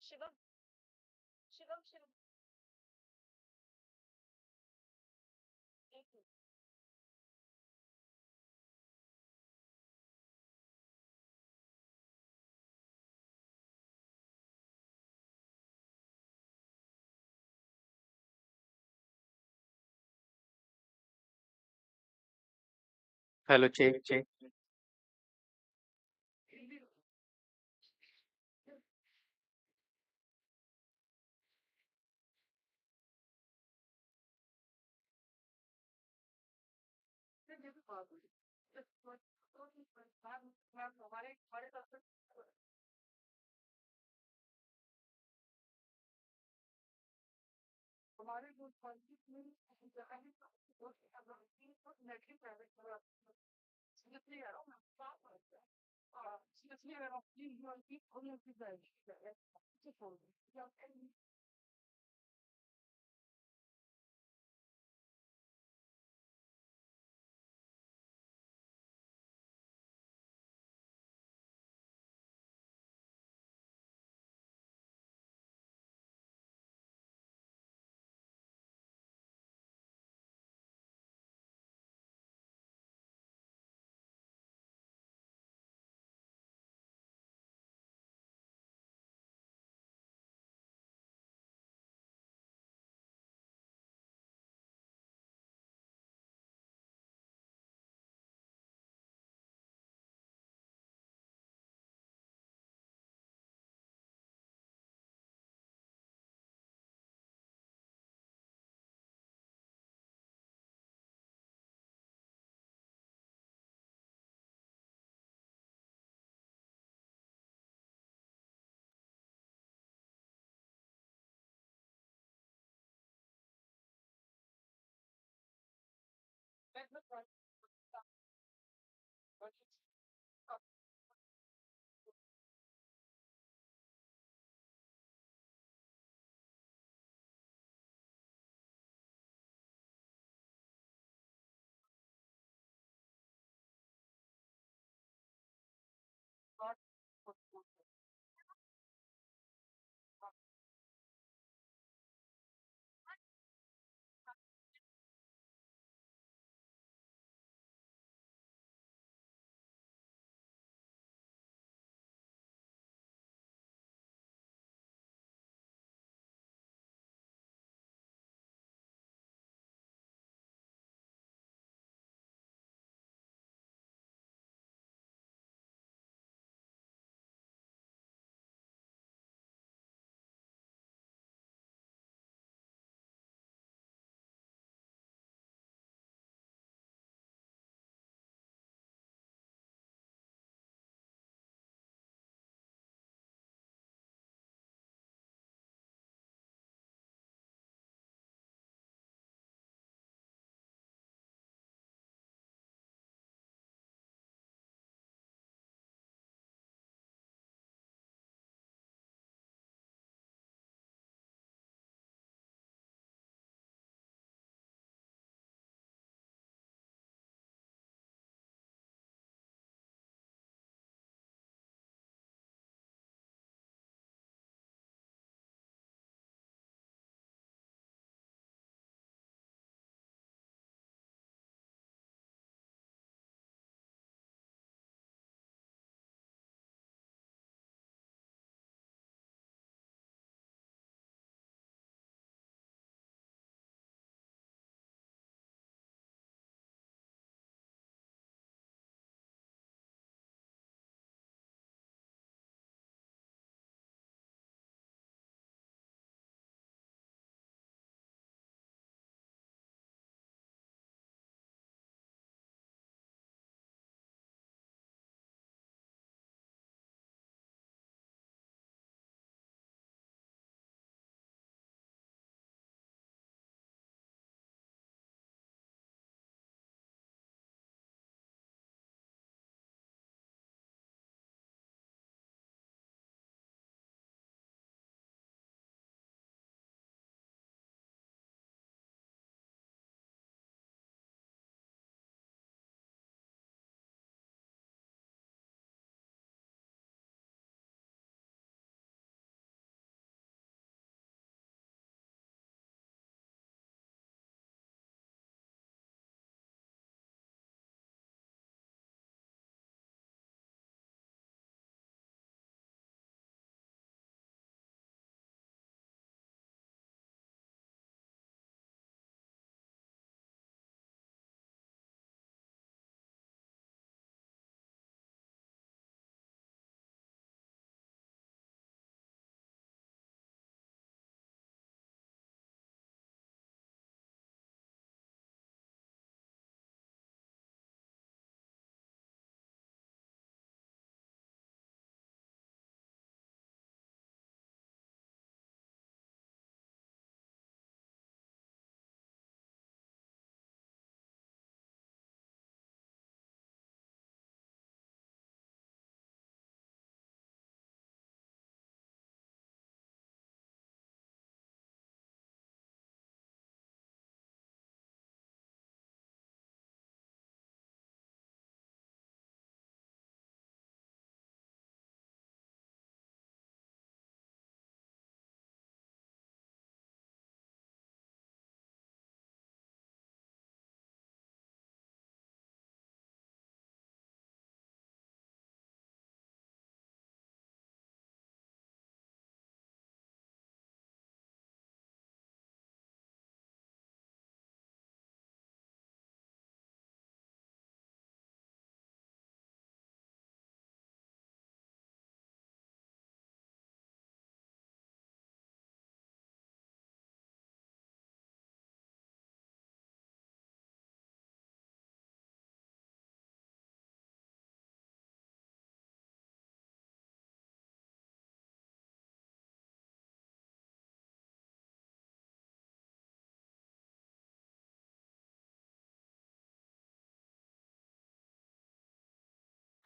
शिवम शिवम शिवम एक minute. Hello, check, check.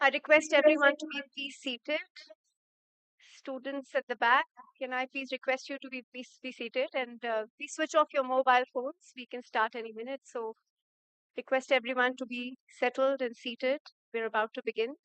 I request everyone to be please seated. Students at the back, can I please request you to be seated and please switch off your mobile phones. We can start any minute. So request everyone to be settled and seated. We're about to begin.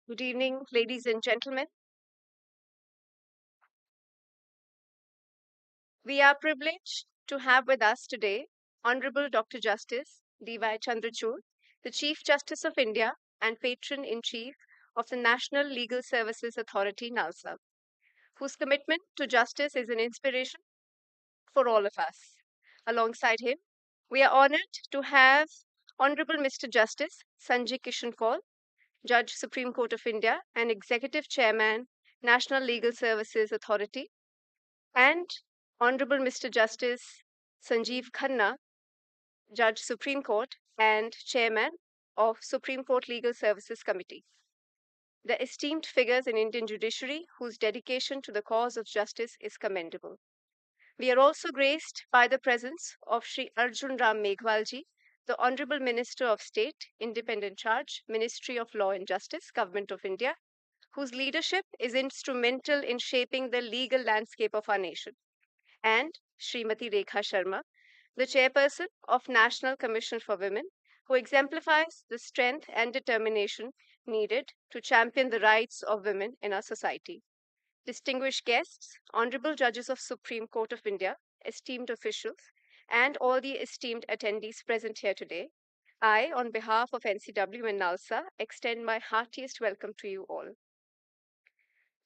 Good evening, ladies and gentlemen. We are privileged to have with us today Honorable Dr. Justice D.Y. Chandrachud, the Chief Justice of India and Patron in Chief of the National Legal Services Authority, NALSA, whose commitment to justice is an inspiration for all of us. Alongside him, we are honored to have Honorable Mr. Justice Sanjay Kishan Kaul, Judge, Supreme Court of India, and Executive Chairman, National Legal Services Authority, and Honorable Mr. Justice Sanjeev Khanna, Judge, Supreme Court, and Chairman of Supreme Court Legal Services Committee. The esteemed figures in Indian judiciary whose dedication to the cause of justice is commendable. We are also graced by the presence of Sri Arjun Ram Meghwalji, the Honorable Minister of State, Independent Charge, Ministry of Law and Justice, Government of India, whose leadership is instrumental in shaping the legal landscape of our nation, and Srimati Rekha Sharma, the chairperson of National Commission for Women, who exemplifies the strength and determination needed to champion the rights of women in our society. Distinguished guests, honorable judges of Supreme Court of India, esteemed officials, and all the esteemed attendees present here today, I, on behalf of NCW and NALSA, extend my heartiest welcome to you all.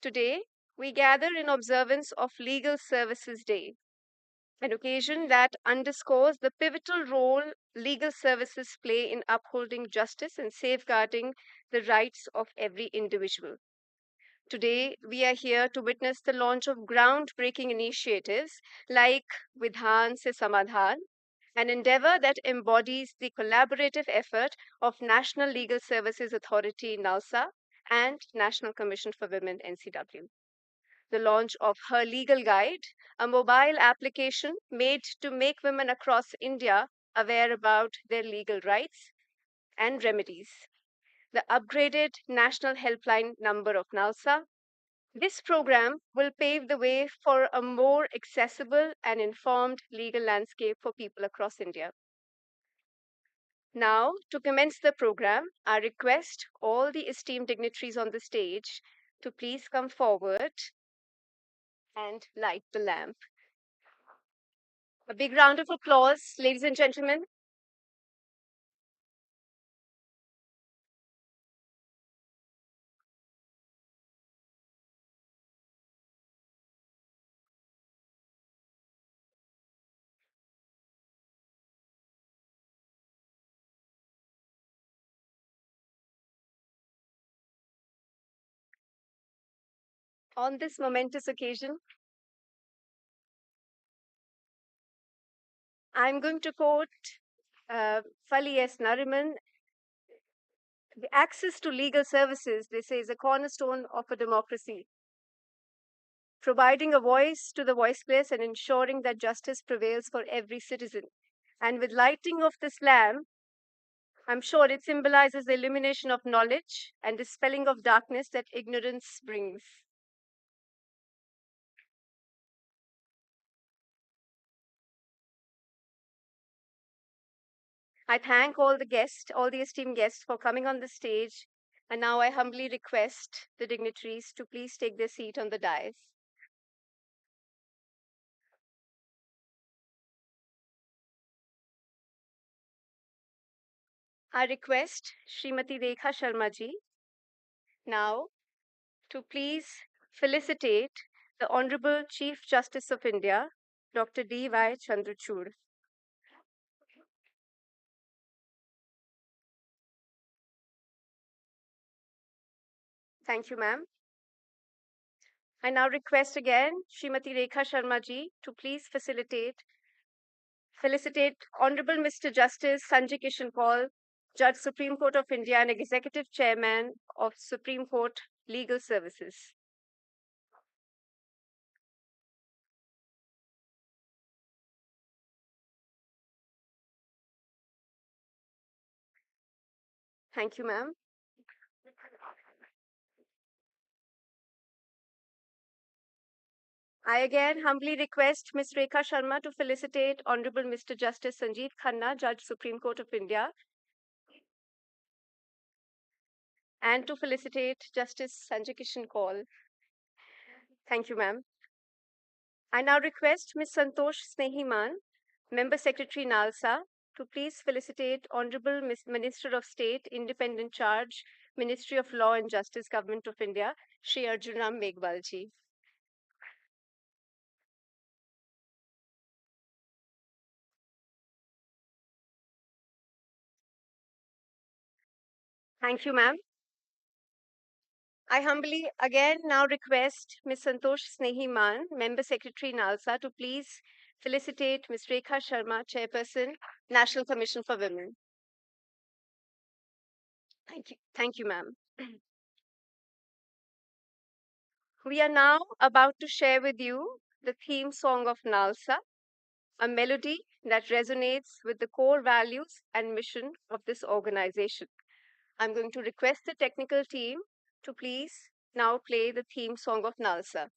Today, we gather in observance of Legal Services Day, an occasion that underscores the pivotal role legal services play in upholding justice and safeguarding the rights of every individual. Today, we are here to witness the launch of groundbreaking initiatives like Vidhan Se Samadhan, an endeavor that embodies the collaborative effort of National Legal Services Authority NALSA and National Commission for Women NCW. The launch of Her Legal Guide, a mobile application made to make women across India aware about their legal rights and remedies. The upgraded national helpline number of NALSA. This program will pave the way for a more accessible and informed legal landscape for people across India. Now, to commence the program, I request all the esteemed dignitaries on the stage to please come forward and light the lamp. A big round of applause, ladies and gentlemen. On this momentous occasion, I'm going to quote Fali S. Nariman. The access to legal services, they say, is a cornerstone of a democracy, providing a voice to the voiceless and ensuring that justice prevails for every citizen. And with lighting of this lamp, I'm sure it symbolizes the illumination of knowledge and dispelling of darkness that ignorance brings. I thank all the guests, all the esteemed guests for coming on the stage. And now I humbly request the dignitaries to please take their seat on the dais. I request Srimati Rekha Sharma ji now to please felicitate the Honorable Chief Justice of India, Dr. D.Y. Chandrachud. Thank you, ma'am. I now request again Srimati Rekha Sharma ji to please felicitate Honorable Mr. Justice Sanjay Kishan Kaul, Judge, Supreme Court of India and Executive Chairman of Supreme Court Legal Services. Thank you, ma'am. I again humbly request Ms. Rekha Sharma to felicitate Honorable Mr. Justice Sanjeev Khanna, Judge, Supreme Court of India. and to felicitate Justice Sanjay Kishan Kaul. Thank you, ma'am. I now request Ms. Santosh Snehiman, Member Secretary NALSA, to please felicitate Honorable Minister of State, Independent Charge, Ministry of Law and Justice, Government of India, Shri Arjun Ram Meghwal ji. Thank you, ma'am. I humbly again now request Ms. Santosh Snehiman, Member Secretary NALSA, to please felicitate Ms. Rekha Sharma, Chairperson, National Commission for Women. Thank you. Thank you, ma'am. We are now about to share with you the theme song of NALSA, a melody that resonates with the core values and mission of this organization. I'm going to request the technical team to please now play the theme song of NALSA.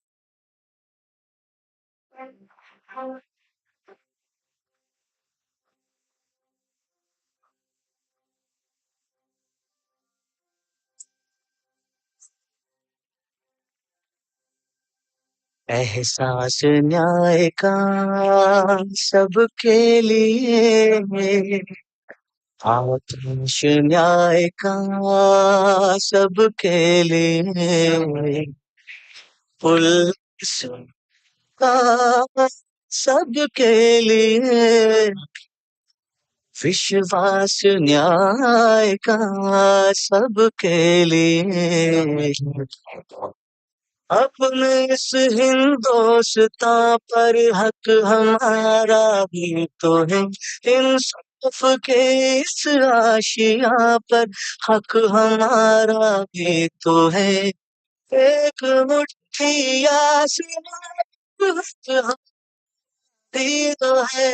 एहसास न्याय का सबके लिए, आकाश न्याय का सबके लिए, police का सबके लिए, विश्वास न्याय का सबके लिए। अपने इस हिंदुस्तान पर हक हमारा भी तो है, इंसाफ के इस आशिया पर हक हमारा भी तो है। एक मुट्ठी आसमां हक भी तो है,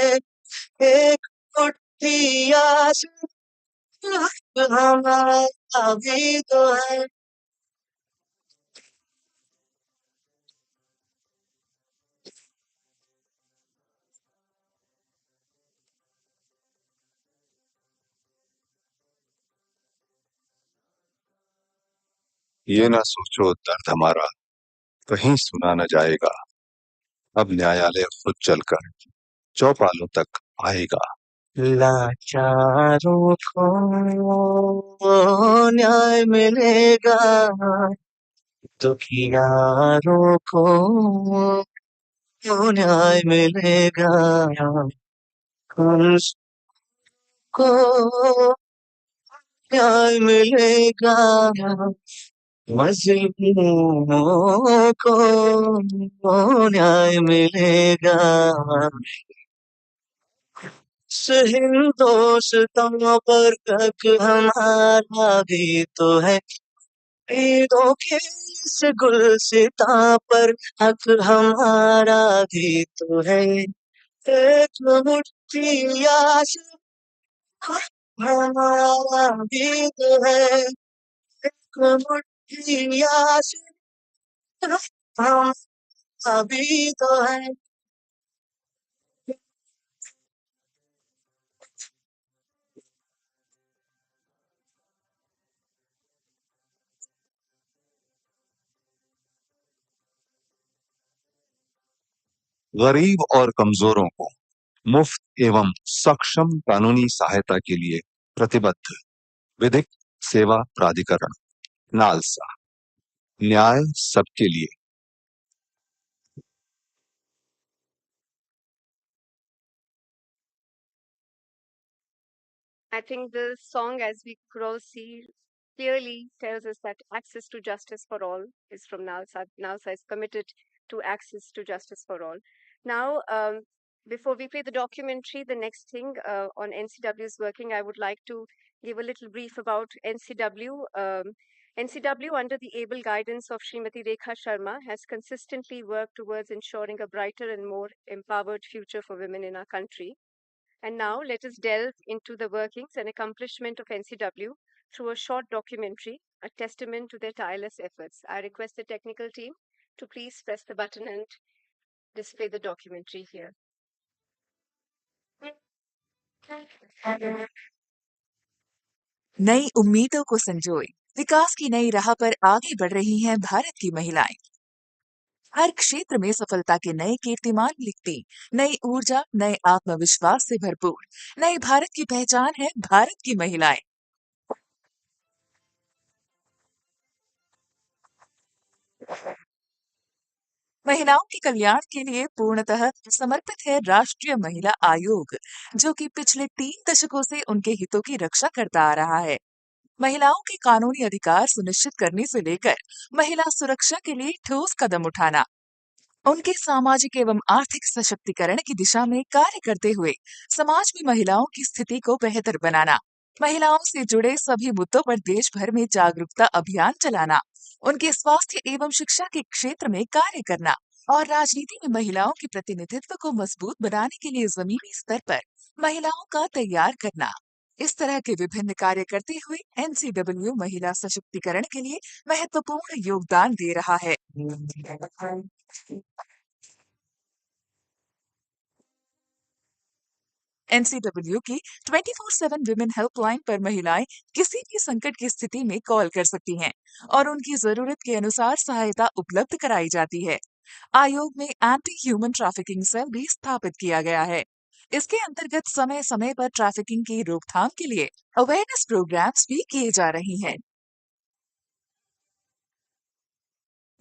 एक मुट्ठी आसमां हक हमारा भी तो है। ये ना सोचो दर्द हमारा कहीं सुना न जाएगा, अब न्यायालय खुद चलकर चौपालों तक आएगा। लाचारों को न्याय मिलेगा, दुखियारों को न्याय मिलेगा, हम सबको न्याय मिलेगा, मजलूमों को न्याय मिलेगा। हिंदुस्तान पर हक हमारा भी तो है, ईदों के इस गुलसिता पर हक हमारा भी तो है। एक मुट्ठी आसमां हमारा भी तो है, एक मुट्ठी आसमां हमारा भी तो है। गरीब और कमजोरों को मुफ्त एवं सक्षम कानूनी सहायता के लिए प्रतिबद्ध विधिक सेवा प्राधिकरण नालसा, न्याय सबके लिए। I think the song, as we could all see, clearly tells us that access to justice for all is from NALSA. NALSA is committed to access to justice for all. Now, before we play the documentary, the next thing on NCW's working, I would like to give a little brief about NCW. NCW, under the able guidance of Srimati Rekha Sharma, has consistently worked towards ensuring a brighter and more empowered future for women in our country. And now let us delve into the workings and accomplishment of NCW through a short documentary, a testament to their tireless efforts. I request the technical team to please press the button and display the documentary here. नई उम्मीदों को संजोए विकास की नई राह पर आगे बढ़ रही हैं भारत की महिलाएं। हर क्षेत्र में सफलता के नए कीर्तिमान लिखती, नई ऊर्जा, नए आत्मविश्वास से भरपूर नए भारत की पहचान है भारत की महिलाएं। महिलाओं के कल्याण के लिए पूर्णतः समर्पित है राष्ट्रीय महिला आयोग, जो कि पिछले 3 दशकों से उनके हितों की रक्षा करता आ रहा है। महिलाओं के कानूनी अधिकार सुनिश्चित करने से लेकर महिला सुरक्षा के लिए ठोस कदम उठाना, उनके सामाजिक एवं आर्थिक सशक्तिकरण की दिशा में कार्य करते हुए समाज में महिलाओं की स्थिति को बेहतर बनाना, महिलाओं से जुड़े सभी मुद्दों पर देश भर में जागरूकता अभियान चलाना, उनके स्वास्थ्य एवं शिक्षा के क्षेत्र में कार्य करना और राजनीति में महिलाओं के प्रतिनिधित्व को मजबूत बनाने के लिए जमीनी स्तर पर महिलाओं का तैयार करना। इस तरह के विभिन्न कार्य करते हुए एनसीडब्ल्यू महिला सशक्तिकरण के लिए महत्वपूर्ण योगदान दे रहा है। एनसीडब्ल्यू की 24/7 विमेन हेल्पलाइन पर महिलाएं किसी भी संकट की स्थिति में कॉल कर सकती हैं और उनकी जरूरत के अनुसार सहायता उपलब्ध कराई जाती है। आयोग में एंटी ह्यूमन ट्रैफिकिंग सेल भी स्थापित किया गया है। इसके अंतर्गत समय समय पर ट्रैफिकिंग की रोकथाम के लिए अवेयरनेस प्रोग्राम्स भी किए जा रहे हैं।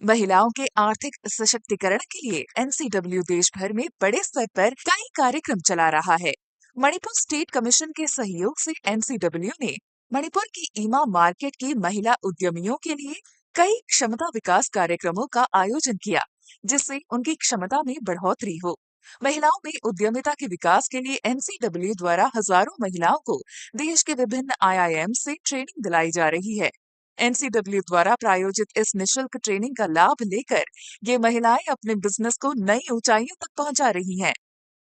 महिलाओं के आर्थिक सशक्तिकरण के लिए एनसीडब्ल्यू देश भर में बड़े स्तर पर कई कार्यक्रम चला रहा है। मणिपुर स्टेट कमीशन के सहयोग से एनसीडब्ल्यू ने मणिपुर की ईमा मार्केट की महिला उद्यमियों के लिए कई क्षमता विकास कार्यक्रमों का आयोजन किया, जिससे उनकी क्षमता में बढ़ोतरी हो। महिलाओं में उद्यमिता के विकास के लिए एनसीडब्ल्यू द्वारा हजारों महिलाओं को देश के विभिन्न आईआईएम से ट्रेनिंग दिलाई जा रही है। एनसीडब्ल्यू द्वारा प्रायोजित इस निशुल्क ट्रेनिंग का लाभ लेकर ये महिलाएं अपने बिजनेस को नई ऊंचाइयों तक पहुंचा रही हैं।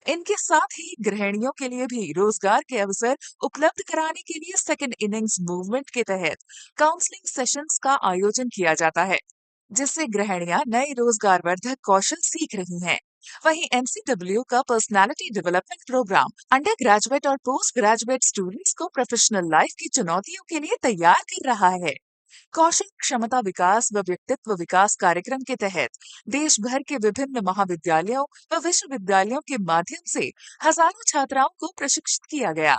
इनके साथ ही गृहिणियों के लिए भी रोजगार के अवसर उपलब्ध कराने के लिए सेकंड इनिंग्स मूवमेंट के तहत काउंसलिंग सेशंस का आयोजन किया जाता है, जिससे गृहिणियां नए रोजगार वर्धक कौशल सीख रही हैं। वहीं एनसीडब्ल्यू का personality development programme undergraduate और पोस्ट ग्रेजुएट स्टूडेंट्स को प्रोफेशनल लाइफ की चुनौतियों के लिए तैयार कर रहा है। कौशल क्षमता विकास व व्यक्तित्व विकास कार्यक्रम के तहत देश भर के विभिन्न महाविद्यालयों व विश्वविद्यालयों के माध्यम से हजारों छात्राओं को प्रशिक्षित किया गया।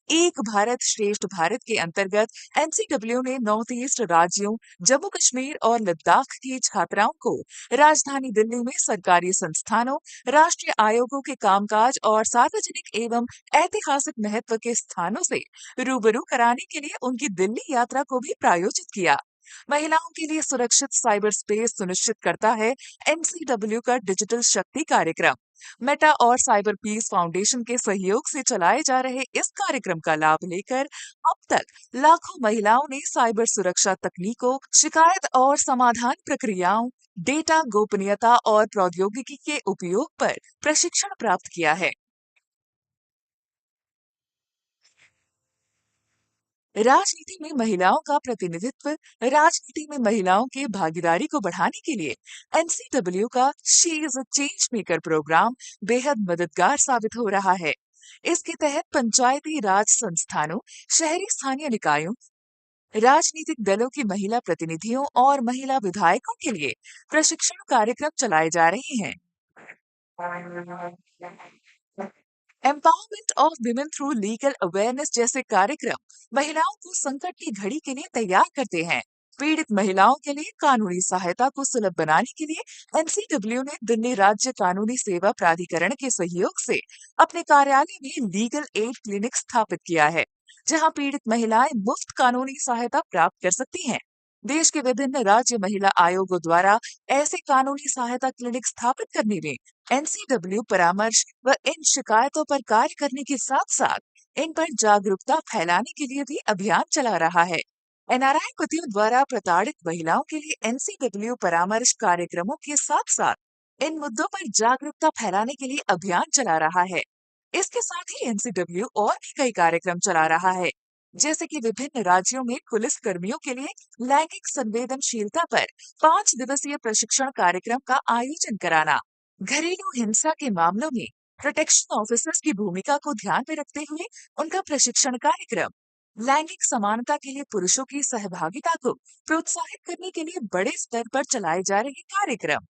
एक भारत श्रेष्ठ भारत के अंतर्गत एनसीडब्ल्यू ने नॉर्थ ईस्ट राज्यों जम्मू कश्मीर और लद्दाख की छात्राओं को राजधानी दिल्ली में सरकारी संस्थानों, राष्ट्रीय आयोगों के कामकाज और सार्वजनिक एवं ऐतिहासिक महत्व के स्थानों से रूबरू कराने के लिए उनकी दिल्ली यात्रा को भी प्रायोजित किया। महिलाओं के लिए सुरक्षित साइबर स्पेस सुनिश्चित करता है एनसीडब्ल्यू का डिजिटल शक्ति कार्यक्रम। मेटा और साइबर पीस फाउंडेशन के सहयोग से चलाए जा रहे इस कार्यक्रम का लाभ लेकर अब तक लाखों महिलाओं ने साइबर सुरक्षा तकनीकों, शिकायत और समाधान प्रक्रियाओं, डेटा गोपनीयता और प्रौद्योगिकी के उपयोग पर प्रशिक्षण प्राप्त किया है। राजनीति में महिलाओं का प्रतिनिधित्व। राजनीति में महिलाओं की भागीदारी को बढ़ाने के लिए एनसीडब्ल्यू का she is a change maker programme बेहद मददगार साबित हो रहा है। इसके तहत पंचायती राज संस्थानों, शहरी स्थानीय निकायों, राजनीतिक दलों की महिला प्रतिनिधियों और महिला विधायकों के लिए प्रशिक्षण कार्यक्रम चलाए जा रहे हैं। Empowerment of women through legal awareness जैसे कार्यक्रम महिलाओं को संकट की घड़ी के लिए तैयार करते हैं। पीड़ित महिलाओं के लिए कानूनी सहायता को सुलभ बनाने के लिए एनसीडब्ल्यू ने दिल्ली राज्य कानूनी सेवा प्राधिकरण के सहयोग से अपने कार्यालय में लीगल एड क्लिनिक स्थापित किया है, जहां पीड़ित महिलाएं मुफ्त कानूनी सहायता प्राप्त कर सकती हैं। देश के विभिन्न राज्य महिला आयोगों द्वारा ऐसे कानूनी सहायता क्लिनिक स्थापित करने में एनसीडब्ल्यू परामर्श व इन शिकायतों पर कार्य करने के साथ साथ इन पर जागरूकता फैलाने के लिए भी अभियान चला रहा है। एनआरआई पतियों द्वारा प्रताड़ित महिलाओं के लिए एनसीडब्ल्यू परामर्श कार्यक्रमों के साथ साथ इन मुद्दों पर जागरूकता फैलाने के लिए अभियान चला रहा है। इसके साथ ही एनसीडब्ल्यू और भी कई कार्यक्रम चला रहा है, जैसे कि विभिन्न राज्यों में पुलिस कर्मियों के लिए लैंगिक संवेदनशीलता पर 5 दिवसीय प्रशिक्षण कार्यक्रम का आयोजन कराना, घरेलू हिंसा के मामलों में प्रोटेक्शन ऑफिसर्स की भूमिका को ध्यान में रखते हुए उनका प्रशिक्षण कार्यक्रम, लैंगिक समानता के लिए पुरुषों की सहभागिता को प्रोत्साहित करने के लिए बड़े स्तर पर चलाए जा रहे कार्यक्रम,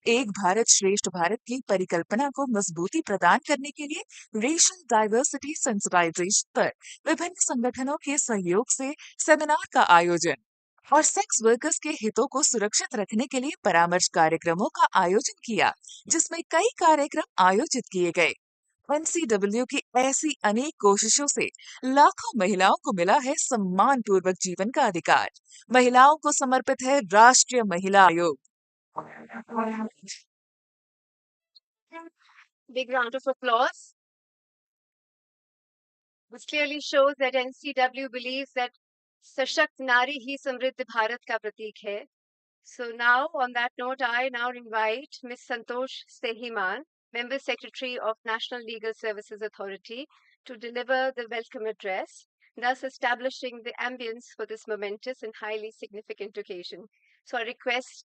एक भारत श्रेष्ठ भारत की परिकल्पना को मजबूती प्रदान करने के लिए रेशियल डाइवर्सिटी सेंसिटाइजेशन पर विभिन्न संगठनों के सहयोग से सेमिनार का आयोजन और सेक्स वर्कर्स के हितों को सुरक्षित रखने के लिए परामर्श कार्यक्रमों का आयोजन किया, जिसमें कई कार्यक्रम आयोजित किए गए। एनसीडब्ल्यू की ऐसी अनेक कोशिशों से लाखों महिलाओं को मिला है सम्मान पूर्वक जीवन का अधिकार। महिलाओं को समर्पित है राष्ट्रीय महिला आयोग। Big round of applause. This clearly shows that NCW believes that Sashakt Nari hi Samriddh Bharat ka pratik hai. So now, on that note, I now invite Ms. Santosh Sehiman, Member Secretary of National Legal Services Authority, to deliver the welcome address, thus establishing the ambience for this momentous and highly significant occasion. So I request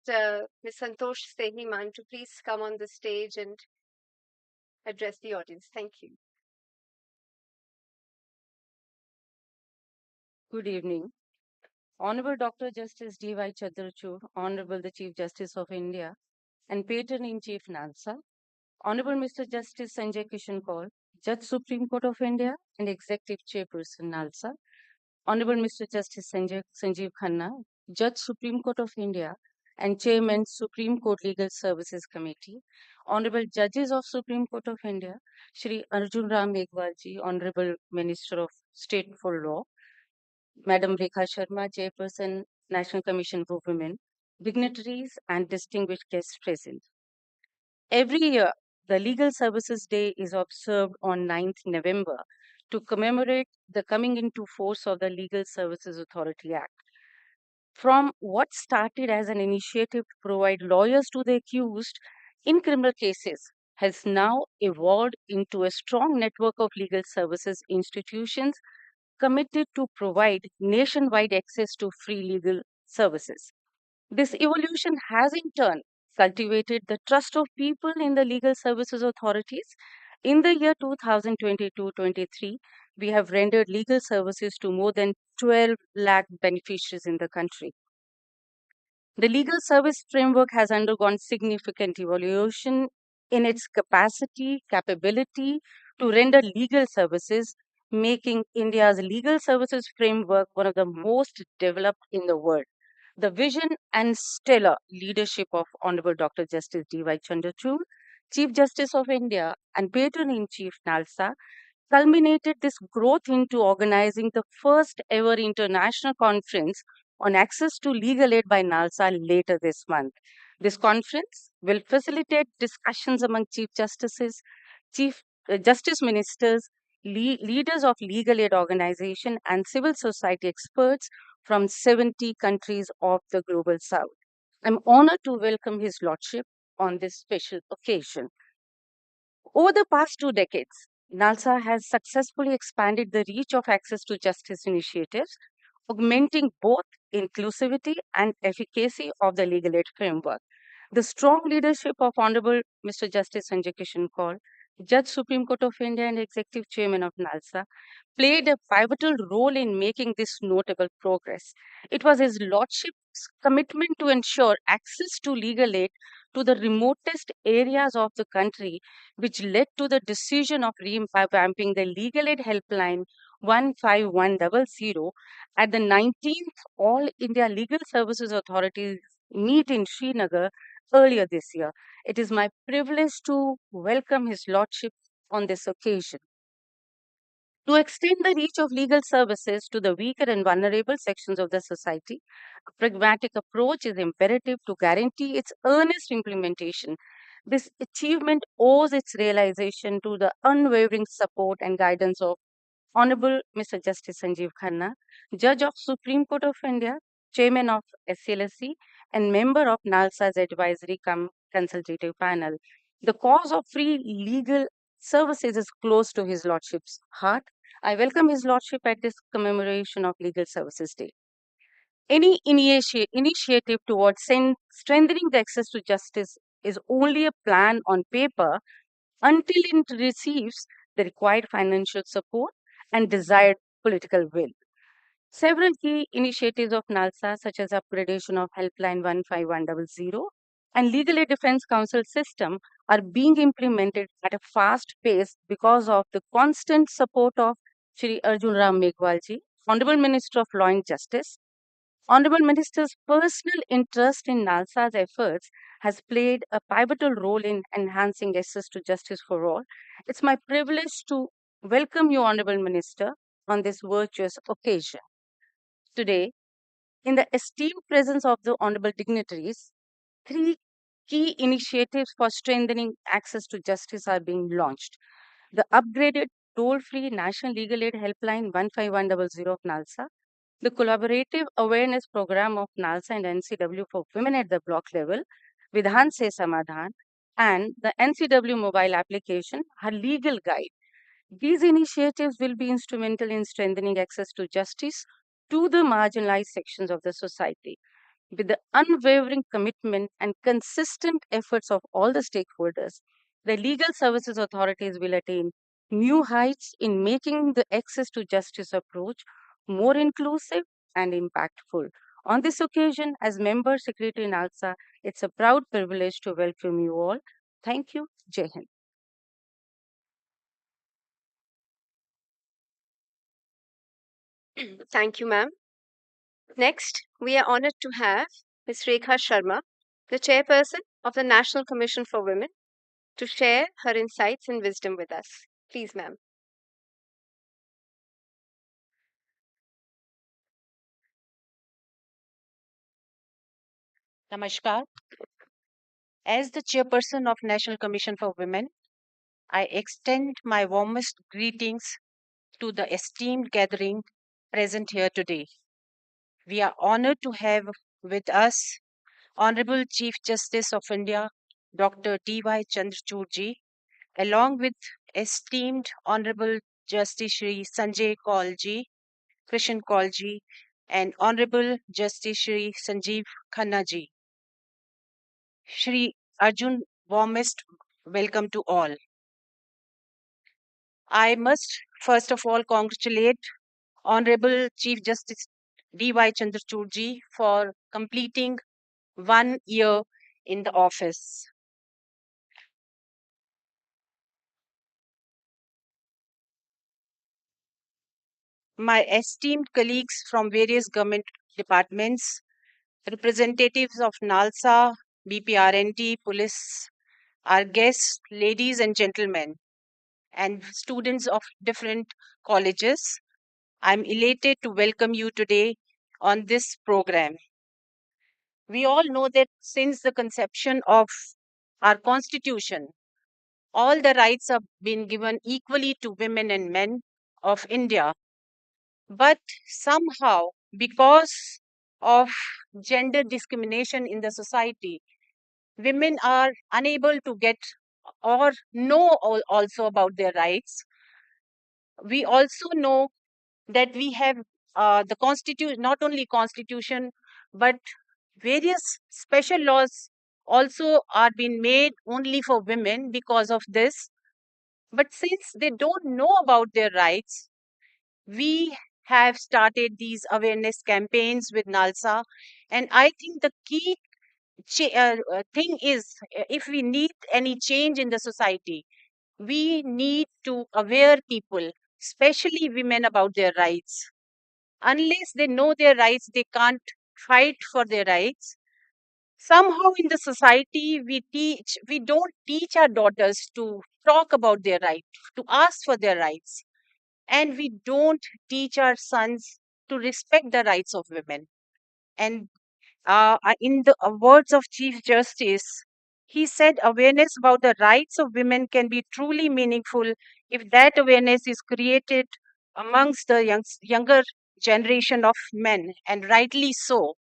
Ms. Santosh Sehiman to please come on the stage and address the audience. Thank you. Good evening. Honorable Dr. Justice D.Y. Chandrachud, Honorable the Chief Justice of India, and Patron-in-Chief NALSA, Honorable Mr. Justice Sanjay Kishan Kaul, Judge Supreme Court of India and Executive Chairperson NALSA, Honorable Mr. Justice Sanjeev Khanna, Judge Supreme Court of India and Chairman Supreme Court Legal Services Committee, Honorable Judges of Supreme Court of India, Shri Arjun Ram Meghwal ji, Honorable Minister of State for Law, Madam Rekha Sharma, Chairperson, National Commission for Women, dignitaries and distinguished guests present. Every year, the Legal Services Day is observed on 9th November to commemorate the coming into force of the Legal Services Authority Act. From what started as an initiative to provide lawyers to the accused in criminal cases has now evolved into a strong network of legal services institutions committed to provide nationwide access to free legal services. This evolution has in turn cultivated the trust of people in the legal services authorities. In the year 2022-23, we have rendered legal services to more than 12 lakh beneficiaries in the country. The legal service framework has undergone significant evolution in its capability to render legal services, making India's legal services framework one of the most developed in the world. The vision and stellar leadership of Honorable Dr. Justice D.Y. Chandrachud, Chief Justice of India and Patron-in-Chief NALSA, culminated this growth into organizing the first ever international conference on access to legal aid by NALSA later this month. This conference will facilitate discussions among chief justices, chief justice ministers, leaders of legal aid organization and civil society experts from 70 countries of the global south. I'm honored to welcome His Lordship on this special occasion. Over the past 2 decades, NALSA has successfully expanded the reach of access to justice initiatives, augmenting both inclusivity and efficacy of the legal aid framework. The strong leadership of Honorable Mr. Justice Sanjay Kishan Kaul, Judge Supreme Court of India and Executive Chairman of NALSA, played a pivotal role in making this notable progress. It was His Lordship's commitment to ensure access to legal aid to the remotest areas of the country, which led to the decision of revamping the legal aid helpline 15100 at the 19th All India Legal Services Authority meet in Srinagar earlier this year. It is my privilege to welcome His Lordship on this occasion. To extend the reach of legal services to the weaker and vulnerable sections of the society, a pragmatic approach is imperative to guarantee its earnest implementation. This achievement owes its realization to the unwavering support and guidance of Honorable Mr. Justice Sanjeev Khanna, Judge of Supreme Court of India, Chairman of SCLSC, and member of NALSA's Advisory Consultative Panel. The cause of free legal services is close to His Lordship's heart. I welcome His Lordship at this commemoration of Legal Services Day. Any initiative towards strengthening the access to justice is only a plan on paper until it receives the required financial support and desired political will. Several key initiatives of NALSA, such as upgradation of Helpline 15100 and Legal Aid Defense Council system, are being implemented at a fast pace because of the constant support of Shri Arjun Ram Meghwalji, Honorable Minister of Law and Justice. Honorable Minister's personal interest in NALSA's efforts has played a pivotal role in enhancing access to justice for all. It's my privilege to welcome you, Honorable Minister, on this virtuous occasion. Today, in the esteemed presence of the honorable dignitaries, three key initiatives for strengthening access to justice are being launched. The upgraded toll-free National Legal Aid Helpline 15100 of NALSA, the collaborative awareness program of NALSA and NCW for women at the block level, Vidhan Se Samadhan, and the NCW mobile application, her legal guide. These initiatives will be instrumental in strengthening access to justice to the marginalized sections of the society. With the unwavering commitment and consistent efforts of all the stakeholders, the legal services authorities will attain new heights in making the access to justice approach more inclusive and impactful. On this occasion, as Member Secretary NALSA, it's a proud privilege to welcome you all. Thank you. Jai Hind. Thank you, ma'am. Next, we are honored to have Ms. Rekha Sharma, the chairperson of the National Commission for Women, to share her insights and wisdom with us. Please, ma'am. Namaskar. As the chairperson of National Commission for Women, I extend my warmest greetings to the esteemed gathering present here today. We are honored to have with us Honorable Chief Justice of India, Dr. D.Y. Chandrachud ji, along with esteemed Honorable Justice Shri Sanjay Kaul ji, Krishan Kaul ji, and Honorable Justice Shri Sanjeev Khanna ji. Shri Arjun, warmest welcome to all. I must first of all congratulate Honorable Chief Justice D.Y. Chandrachud ji for completing 1 year in the office. My esteemed colleagues from various government departments, representatives of NALSA, BPRNT, police, our guests, ladies and gentlemen, and students of different colleges, I'm elated to welcome you today on this program. We all know that since the conception of our constitution, all the rights have been given equally to women and men of India. But somehow, because of gender discrimination in the society, women are unable to get or know also about their rights. We also know that we have the constitution, not only constitution, but various special laws also are being made only for women because of this. But since they don't know about their rights, we have started these awareness campaigns with NALSA. And I think the key thing is if we need any change in the society, we need to aware people, especially women, about their rights. Unless they know their rights, they can't fight for their rights. Somehow in the society, we don't teach our daughters to talk about their right, to ask for their rights. And we don't teach our sons to respect the rights of women. And in the words of Chief Justice, he said awareness about the rights of women can be truly meaningful if that awareness is created amongst the younger generation of men, and rightly so.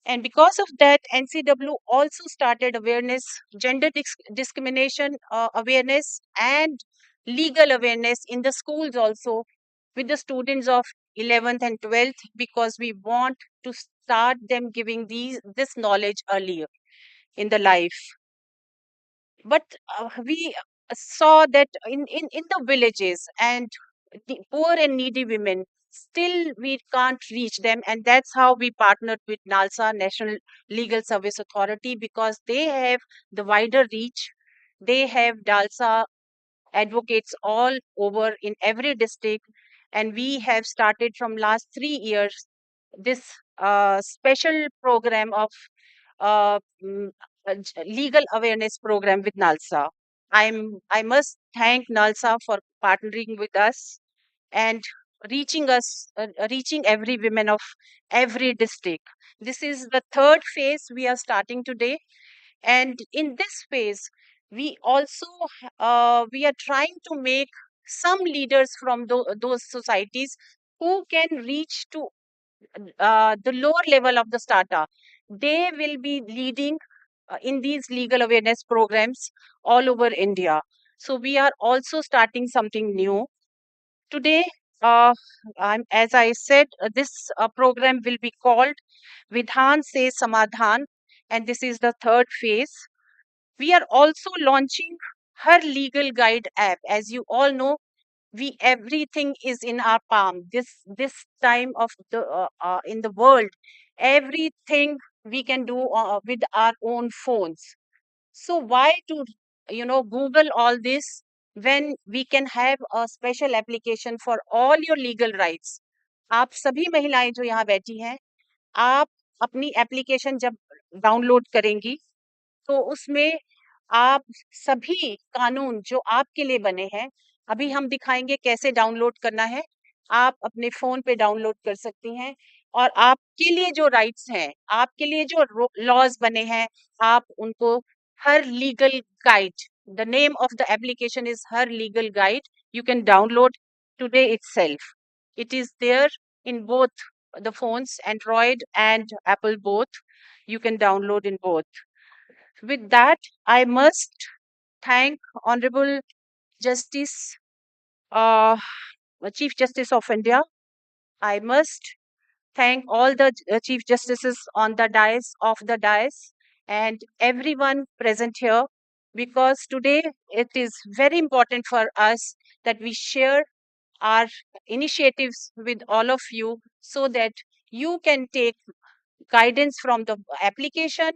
And because of that, NCW also started awareness, gender discrimination awareness, and legal awareness in the schools also with the students of 11th and 12th, because we want to start them giving this knowledge earlier in the life. But we saw that in the villages and the poor and needy women, still we can't reach them, and that's how we partnered with NALSA, National Legal Service Authority, because they have the wider reach. They have NALSA advocates all over in every district, and we have started from last 3 years this special program of uh, mm, legal awareness program with NALSA. I must thank NALSA for partnering with us and reaching every woman of every district. This is the third phase we are starting today, and in this phase we also we are trying to make some leaders from those societies who can reach to the lower level of the strata. They will be leading in these legal awareness programs all over India. So we are also starting something new today. As I said, this program will be called Vidhan Se Samadhan, and this is the third phase. We are also launching her legal guide app. As you all know, we everything is in our palm. This time of the in the world, everything we can do with our own phones. So why to Google all this when we can have a special application for all your legal rights? आप सभी महिलाएं जो यहाँ बैठी हैं, आप अपनी application जब डाउनलोड करेंगी तो उसमें आप सभी कानून जो आपके लिए बने हैं, अभी हम दिखाएंगे कैसे डाउनलोड करना है। आप अपने फोन पे डाउनलोड कर सकती हैं, और आपके लिए जो राइट्स हैं, आपके लिए जो लॉज बने हैं, आप उनको हर legal guide, the name of the application is हर legal guide, you can download today itself. It is there in both the phones, Android and Apple both. You can download in both. With that, I must thank Honorable Justice, uh, Chief Justice of India. I must thank all the Chief Justices on the dais, and everyone present here, because today it is very important for us that we share our initiatives with all of you so that you can take guidance from the application,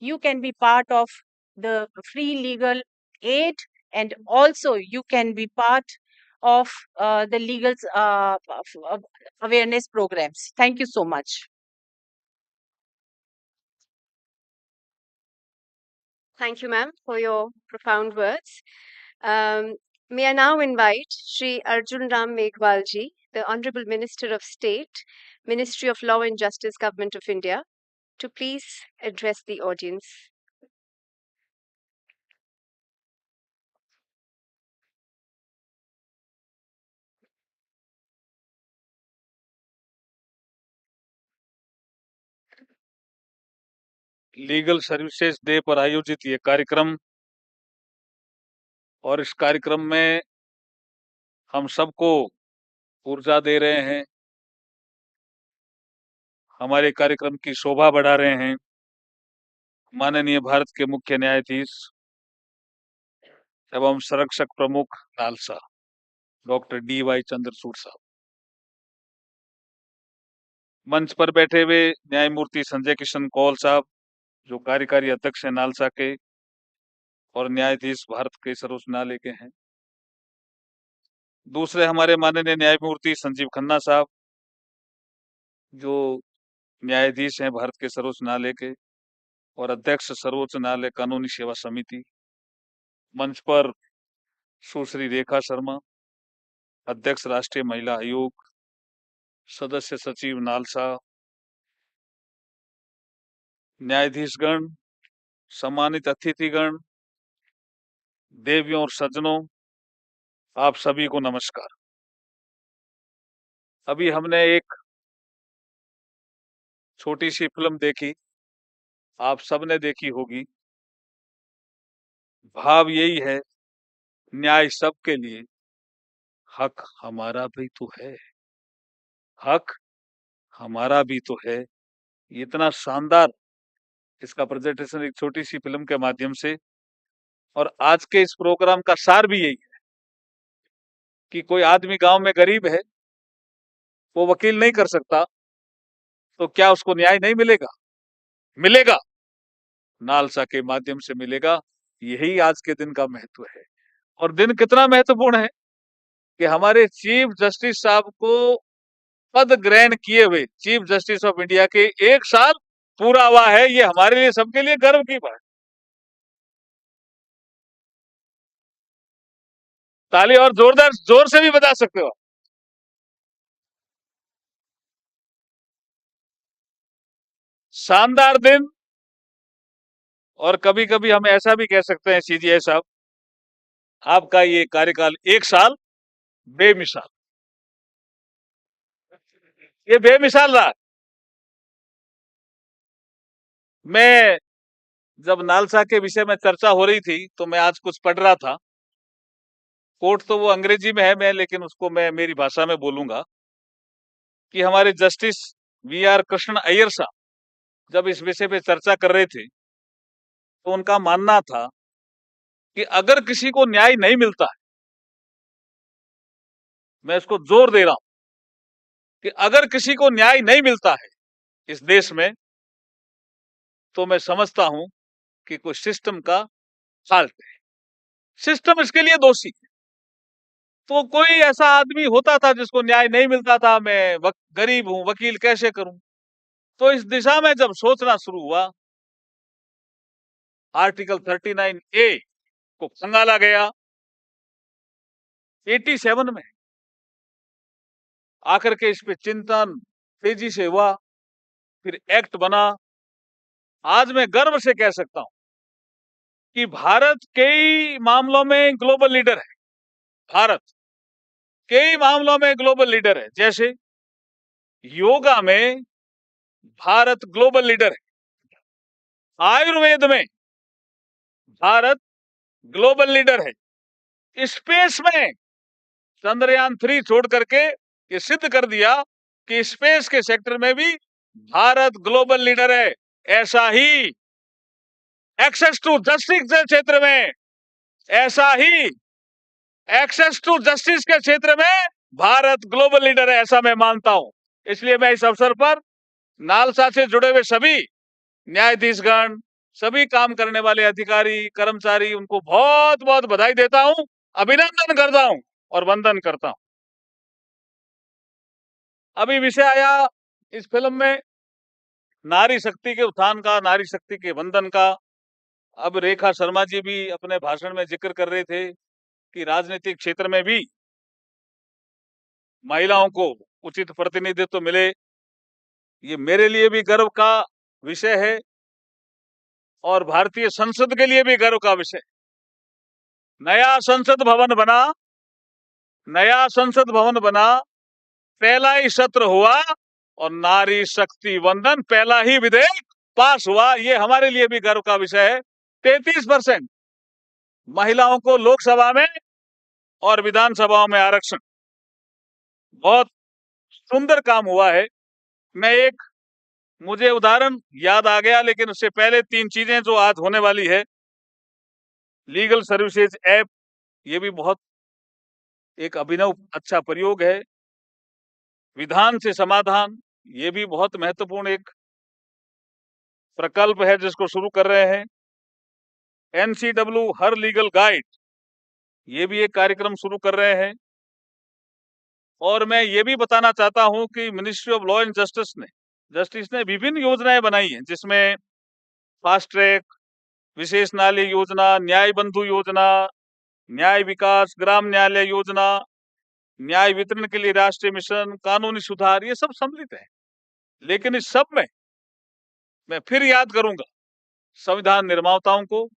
you can be part of the free legal aid, and also you can be part of the legal awareness programs. Thank you so much. Thank you, ma'am, for your profound words. Um, may I now invite Shri Arjun Ram Meghwalji, the Honorable Minister of State, Ministry of Law and Justice, Government of India, to please address the audience. Legal services day पर आयोजित ये कार्यक्रम, और इस कार्यक्रम में हम सबको ऊर्जा दे रहे हैं, हमारे कार्यक्रम की शोभा बढ़ा रहे हैं माननीय भारत के मुख्य न्यायाधीश एवं संरक्षक प्रमुख नालसा डॉक्टर DY चंद्रचूड़ साहब। मंच पर बैठे हुए न्यायमूर्ति संजय किशन कौल साहब, जो कार्यकारी अध्यक्ष हैं नालसा के और न्यायाधीश भारत के सर्वोच्च न्यायालय के हैं। दूसरे हमारे माननीय न्यायमूर्ति संजीव खन्ना साहब, जो न्यायाधीश हैं भारत के सर्वोच्च न्यायालय के और अध्यक्ष सर्वोच्च न्यायालय कानूनी सेवा समिति। मंच पर सुश्री रेखा शर्मा, अध्यक्ष राष्ट्रीय महिला आयोग, सदस्य सचिव नालसा, न्यायाधीशगण, सम्मानित अतिथिगण, देवियों और सज्जनों, आप सभी को नमस्कार। अभी हमने एक छोटी सी फिल्म देखी, आप सबने देखी होगी। भाव यही है, न्याय सबके लिए, हक हमारा भी तो है, हक हमारा भी तो है। इतना शानदार इसका प्रेजेंटेशन एक छोटी सी फिल्म के माध्यम से, और आज के इस प्रोग्राम का सार भी यही है कि कोई आदमी गांव में गरीब है, वो वकील नहीं कर सकता, तो क्या उसको न्याय नहीं मिलेगा? मिलेगा, नालसा के माध्यम से मिलेगा। यही आज के दिन का महत्व है। और दिन कितना महत्वपूर्ण है कि हमारे चीफ जस्टिस साहब को पद ग्रहण किए हुए चीफ जस्टिस ऑफ इंडिया के 1 साल पूरा हुआ है। ये हमारे लिए, सबके लिए गर्व की बात। ताली और जोरदार, जोर से भी बजा सकते हो। शानदार दिन। और कभी कभी हम ऐसा भी कह सकते हैं सीजीआई साहब, आपका ये कार्यकाल 1 साल बेमिसाल, ये बेमिसाल रहा। मैं जब नालसा के विषय में चर्चा हो रही थी तो मैं आज कुछ पढ़ रहा था। कोर्ट तो वो अंग्रेजी में है, मैं लेकिन उसको मैं मेरी भाषा में बोलूंगा कि हमारे जस्टिस वी.आर. कृष्ण अय्यर साहब जब इस विषय पे चर्चा कर रहे थे तो उनका मानना था कि अगर किसी को न्याय नहीं मिलता है, मैं इसको जोर दे रहा हूं कि अगर किसी को न्याय नहीं मिलता है इस देश में, तो मैं समझता हूं कि कोई सिस्टम का फॉल्ट है, सिस्टम इसके लिए दोषी है। तो कोई ऐसा आदमी होता था जिसको न्याय नहीं मिलता था, मैं गरीब हूं, वकील कैसे करूं। तो इस दिशा में जब सोचना शुरू हुआ, आर्टिकल 39A को खंगाला गया 87 में, आकर के इस पे चिंतन तेजी से हुआ, फिर एक्ट बना। आज मैं गर्व से कह सकता हूं कि भारत कई मामलों में ग्लोबल लीडर है। भारत कई मामलों में ग्लोबल लीडर है। जैसे योगा में भारत ग्लोबल लीडर है, आयुर्वेद में भारत ग्लोबल लीडर है, स्पेस में चंद्रयान 3 छोड़ करके ये सिद्ध कर दिया कि स्पेस के सेक्टर में भी भारत ग्लोबल लीडर है। ऐसा ही एक्सेस टू जस्टिस के क्षेत्र में, ऐसा ही एक्सेस टू जस्टिस के क्षेत्र में भारत ग्लोबल लीडर है, ऐसा मैं मानता हूं। इसलिए मैं इस अवसर पर नालसा से जुड़े हुए सभी न्यायाधीशगण, सभी काम करने वाले अधिकारी कर्मचारी, उनको बहुत बहुत बधाई देता हूं, अभिनंदन करता हूं और वंदन करता हूं। अभी विषय आया इस फिल्म में नारी शक्ति के उत्थान का, नारी शक्ति के वंदन का। अब रेखा शर्मा जी भी अपने भाषण में जिक्र कर रहे थे कि राजनीतिक क्षेत्र में भी महिलाओं को उचित प्रतिनिधित्व मिले। ये मेरे लिए भी गर्व का विषय है और भारतीय संसद के लिए भी गर्व का विषय। नया संसद भवन बना, नया संसद भवन बना, पहला ही सत्र हुआ और नारी शक्ति वंदन पहला ही विधेयक पास हुआ। ये हमारे लिए भी गर्व का विषय है। 33% महिलाओं को लोकसभा में और विधानसभाओं में आरक्षण, बहुत सुंदर काम हुआ है। मैं एक, मुझे उदाहरण याद आ गया, लेकिन उससे पहले 3 चीजें जो आज होने वाली है। लीगल सर्विसेज ऐप, ये भी बहुत एक अभिनव अच्छा प्रयोग है। विधान से समाधान, ये भी बहुत महत्वपूर्ण एक प्रकल्प है जिसको शुरू कर रहे हैं। NCW हर लीगल गाइड, ये भी एक कार्यक्रम शुरू कर रहे हैं। और मैं ये भी बताना चाहता हूं कि ministry of law and justice ने विभिन्न योजनाएं बनाई हैं, जिसमें फास्ट ट्रैक, विशेष न्यायालय योजना, न्याय बंधु योजना, न्याय विकास ग्राम न्यायालय योजना, न्याय वितरण के लिए राष्ट्रीय मिशन, कानूनी सुधार, ये सब सम्मिलित है। लेकिन इस सब में मैं फिर याद करूंगा संविधान निर्माताओं को,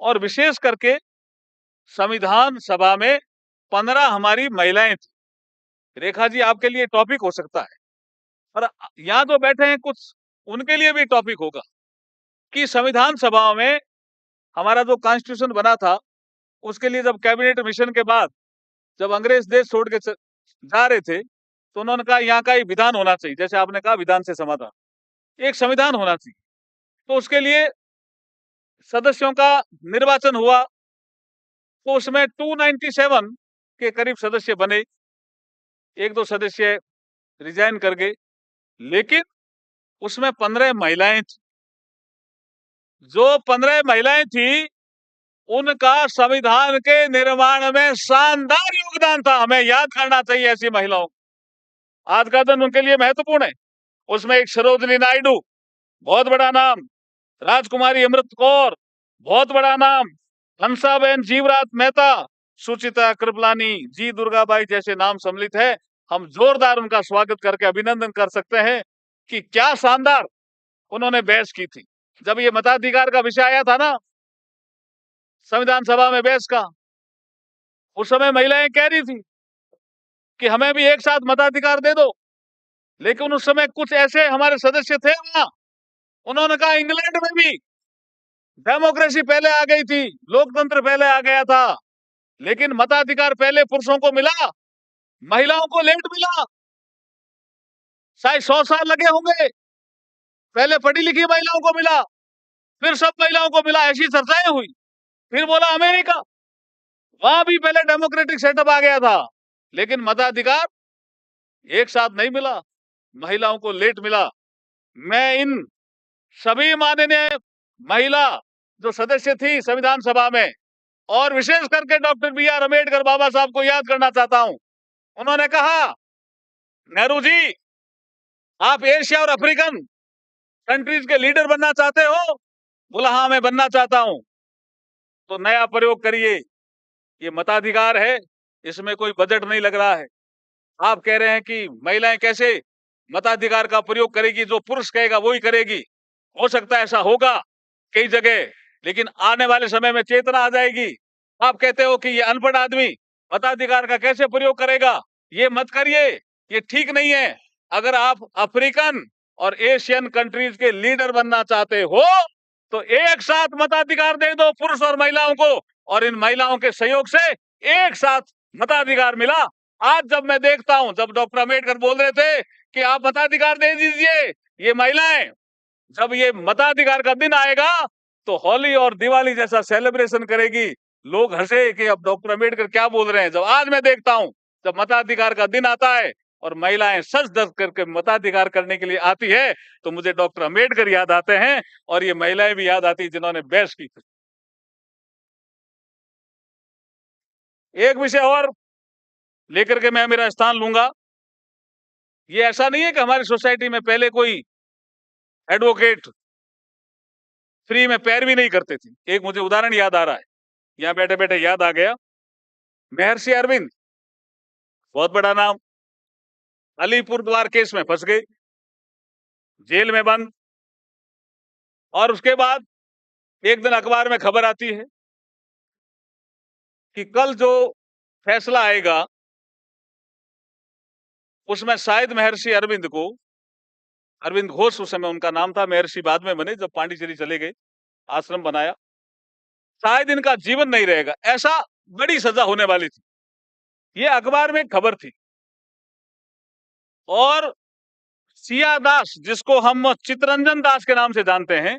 और विशेष करके संविधान सभा में 15 हमारी महिलाएं थी। रेखा जी, आपके लिए टॉपिक हो सकता है, और यहाँ जो बैठे हैं कुछ, उनके लिए भी टॉपिक होगा कि संविधान सभा में हमारा जो कॉन्स्टिट्यूशन बना था, उसके लिए जब कैबिनेट मिशन के बाद जब अंग्रेज देश छोड़ के जा रहे थे, तो उन्होंने कहा यहाँ का एक विधान होना चाहिए। जैसे आपने कहा विधान से समाधान, एक संविधान होना चाहिए। तो उसके लिए सदस्यों का निर्वाचन हुआ, तो उसमें 297 के करीब सदस्य बने। 1-2 सदस्य रिजाइन कर गए, लेकिन उसमें 15 महिलाएं थी। जो 15 महिलाएं थी, उनका संविधान के निर्माण में शानदार योगदान था। हमें याद करना चाहिए ऐसी महिलाओं। आज का दिन उनके लिए महत्वपूर्ण है। उसमें एक सरोजनी नायडू, बहुत बड़ा नाम, राजकुमारी अमृत कौर, बहुत बड़ा नाम, हंसाबेन जीवराज मेहता, सुचिता कृपलानी, जी दुर्गाबाई जैसे नाम सम्मिलित है। हम जोरदार उनका स्वागत करके अभिनंदन कर सकते हैं कि क्या शानदार उन्होंने बहस की थी। जब ये मताधिकार का विषय आया था ना संविधान सभा में बहस का, उस समय महिलाएं कह रही थी कि हमें भी एक साथ मताधिकार दे दो, लेकिन उस समय कुछ ऐसे हमारे सदस्य थे वहां, उन्होंने कहा इंग्लैंड में भी डेमोक्रेसी पहले आ गई थी, लोकतंत्र पहले आ गया था, लेकिन मताधिकार पहले पुरुषों को मिला, महिलाओं को लेट मिला। शायद 100 साल लगे होंगे। पहले पढ़ी लिखी महिलाओं को मिला, फिर सब महिलाओं को मिला, ऐसी चर्चाएं हुई। फिर बोला अमेरिका, वहां भी पहले डेमोक्रेटिक सेटअप आ गया था, लेकिन मताधिकार एक साथ नहीं मिला, महिलाओं को लेट मिला। मैं इन सभी माननीय महिला जो सदस्य थी संविधान सभा में, और विशेष करके डॉक्टर बी.आर. अम्बेडकर बाबा साहब को याद करना चाहता हूं। उन्होंने कहा, नेहरू जी, आप एशिया और अफ्रीकन कंट्रीज के लीडर बनना चाहते हो? बोला हाँ, मैं बनना चाहता हूं। तो नया प्रयोग करिए, ये मताधिकार है, इसमें कोई बजट नहीं लग रहा है। आप कह रहे हैं कि महिलाएं कैसे मताधिकार का प्रयोग करेगी, जो पुरुष कहेगा वही करेगी। हो सकता है ऐसा होगा कई जगह, लेकिन आने वाले समय में चेतना आ जाएगी। आप कहते हो कि ये अनपढ़ आदमी मताधिकार का कैसे प्रयोग करेगा, ये मत करिए, ये ठीक नहीं है। अगर आप अफ्रीकन और एशियन कंट्रीज के लीडर बनना चाहते हो तो एक साथ मताधिकार दे दो पुरुष और महिलाओं को, और इन महिलाओं के सहयोग से एक साथ मताधिकार मिला। आज जब मैं देखता हूं, जब डॉक्टर अम्बेडकर बोल रहे थे कि आप मताधिकार दे दीजिए, ये महिलाएं जब ये मताधिकार का दिन आएगा तो होली और दिवाली जैसा सेलिब्रेशन करेगी। लोग हंसे कि अब डॉक्टर अम्बेडकर क्या बोल रहे हैं। जब आज मैं देखता हूं, जब मताधिकार का दिन आता है और महिलाएं सच धज करके मताधिकार करने के लिए आती है, तो मुझे डॉक्टर अम्बेडकर याद आते हैं, और ये महिलाएं भी याद आती जिन्होंने बहस की थी। एक विषय और लेकर के मैं मेरा स्थान लूंगा। ये ऐसा नहीं है कि हमारी सोसाइटी में पहले कोई एडवोकेट फ्री में पैरवी नहीं करते थे। एक मुझे उदाहरण याद आ रहा है, यहाँ बैठे बैठे याद आ गया। महर्षि अरविंद, बहुत बड़ा नाम, अलीपुर द्वार केस में फंस गए, जेल में बंद, और उसके बाद एक दिन अखबार में खबर आती है कि कल जो फैसला आएगा उसमें शायद महर्षि अरविंद को, अरविंद घोष उस समय उनका नाम था, महर्षि बाद में बने जब पांडिचेरी चले गए, आश्रम बनाया, शायद इनका जीवन नहीं रहेगा, ऐसा बड़ी सजा होने वाली थी। ये अखबार में खबर थी। और सिया दास, जिसको हम चितरंजन दास के नाम से जानते हैं,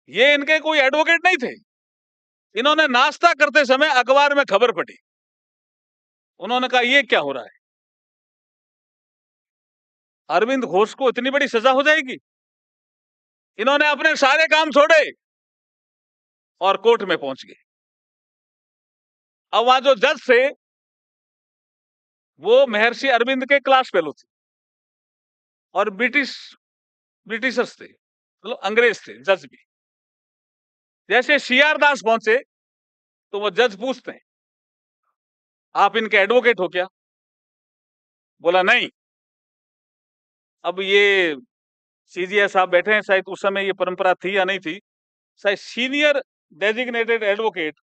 ये इनके कोई एडवोकेट नहीं थे। इन्होंने नाश्ता करते समय अखबार में खबर पढ़ी, उन्होंने कहा ये क्या हो रहा है, अरविंद घोष को इतनी बड़ी सजा हो जाएगी। इन्होंने अपने सारे काम छोड़े और कोर्ट में पहुंच गए। अब वहां जो जज थे वो महर्षि अरविंद के क्लास फेलो थे, और ब्रिटिशर्स थे, मतलब अंग्रेज थे, जज भी। जैसे सीआर दास पहुंचे तो वो जज पूछते हैं, आप इनके एडवोकेट हो क्या? बोला नहीं। अब ये सीजीएस साहब बैठे हैं, शायद उस समय ये परंपरा थी या नहीं थी, शायद सीनियर डेजिग्नेटेड एडवोकेट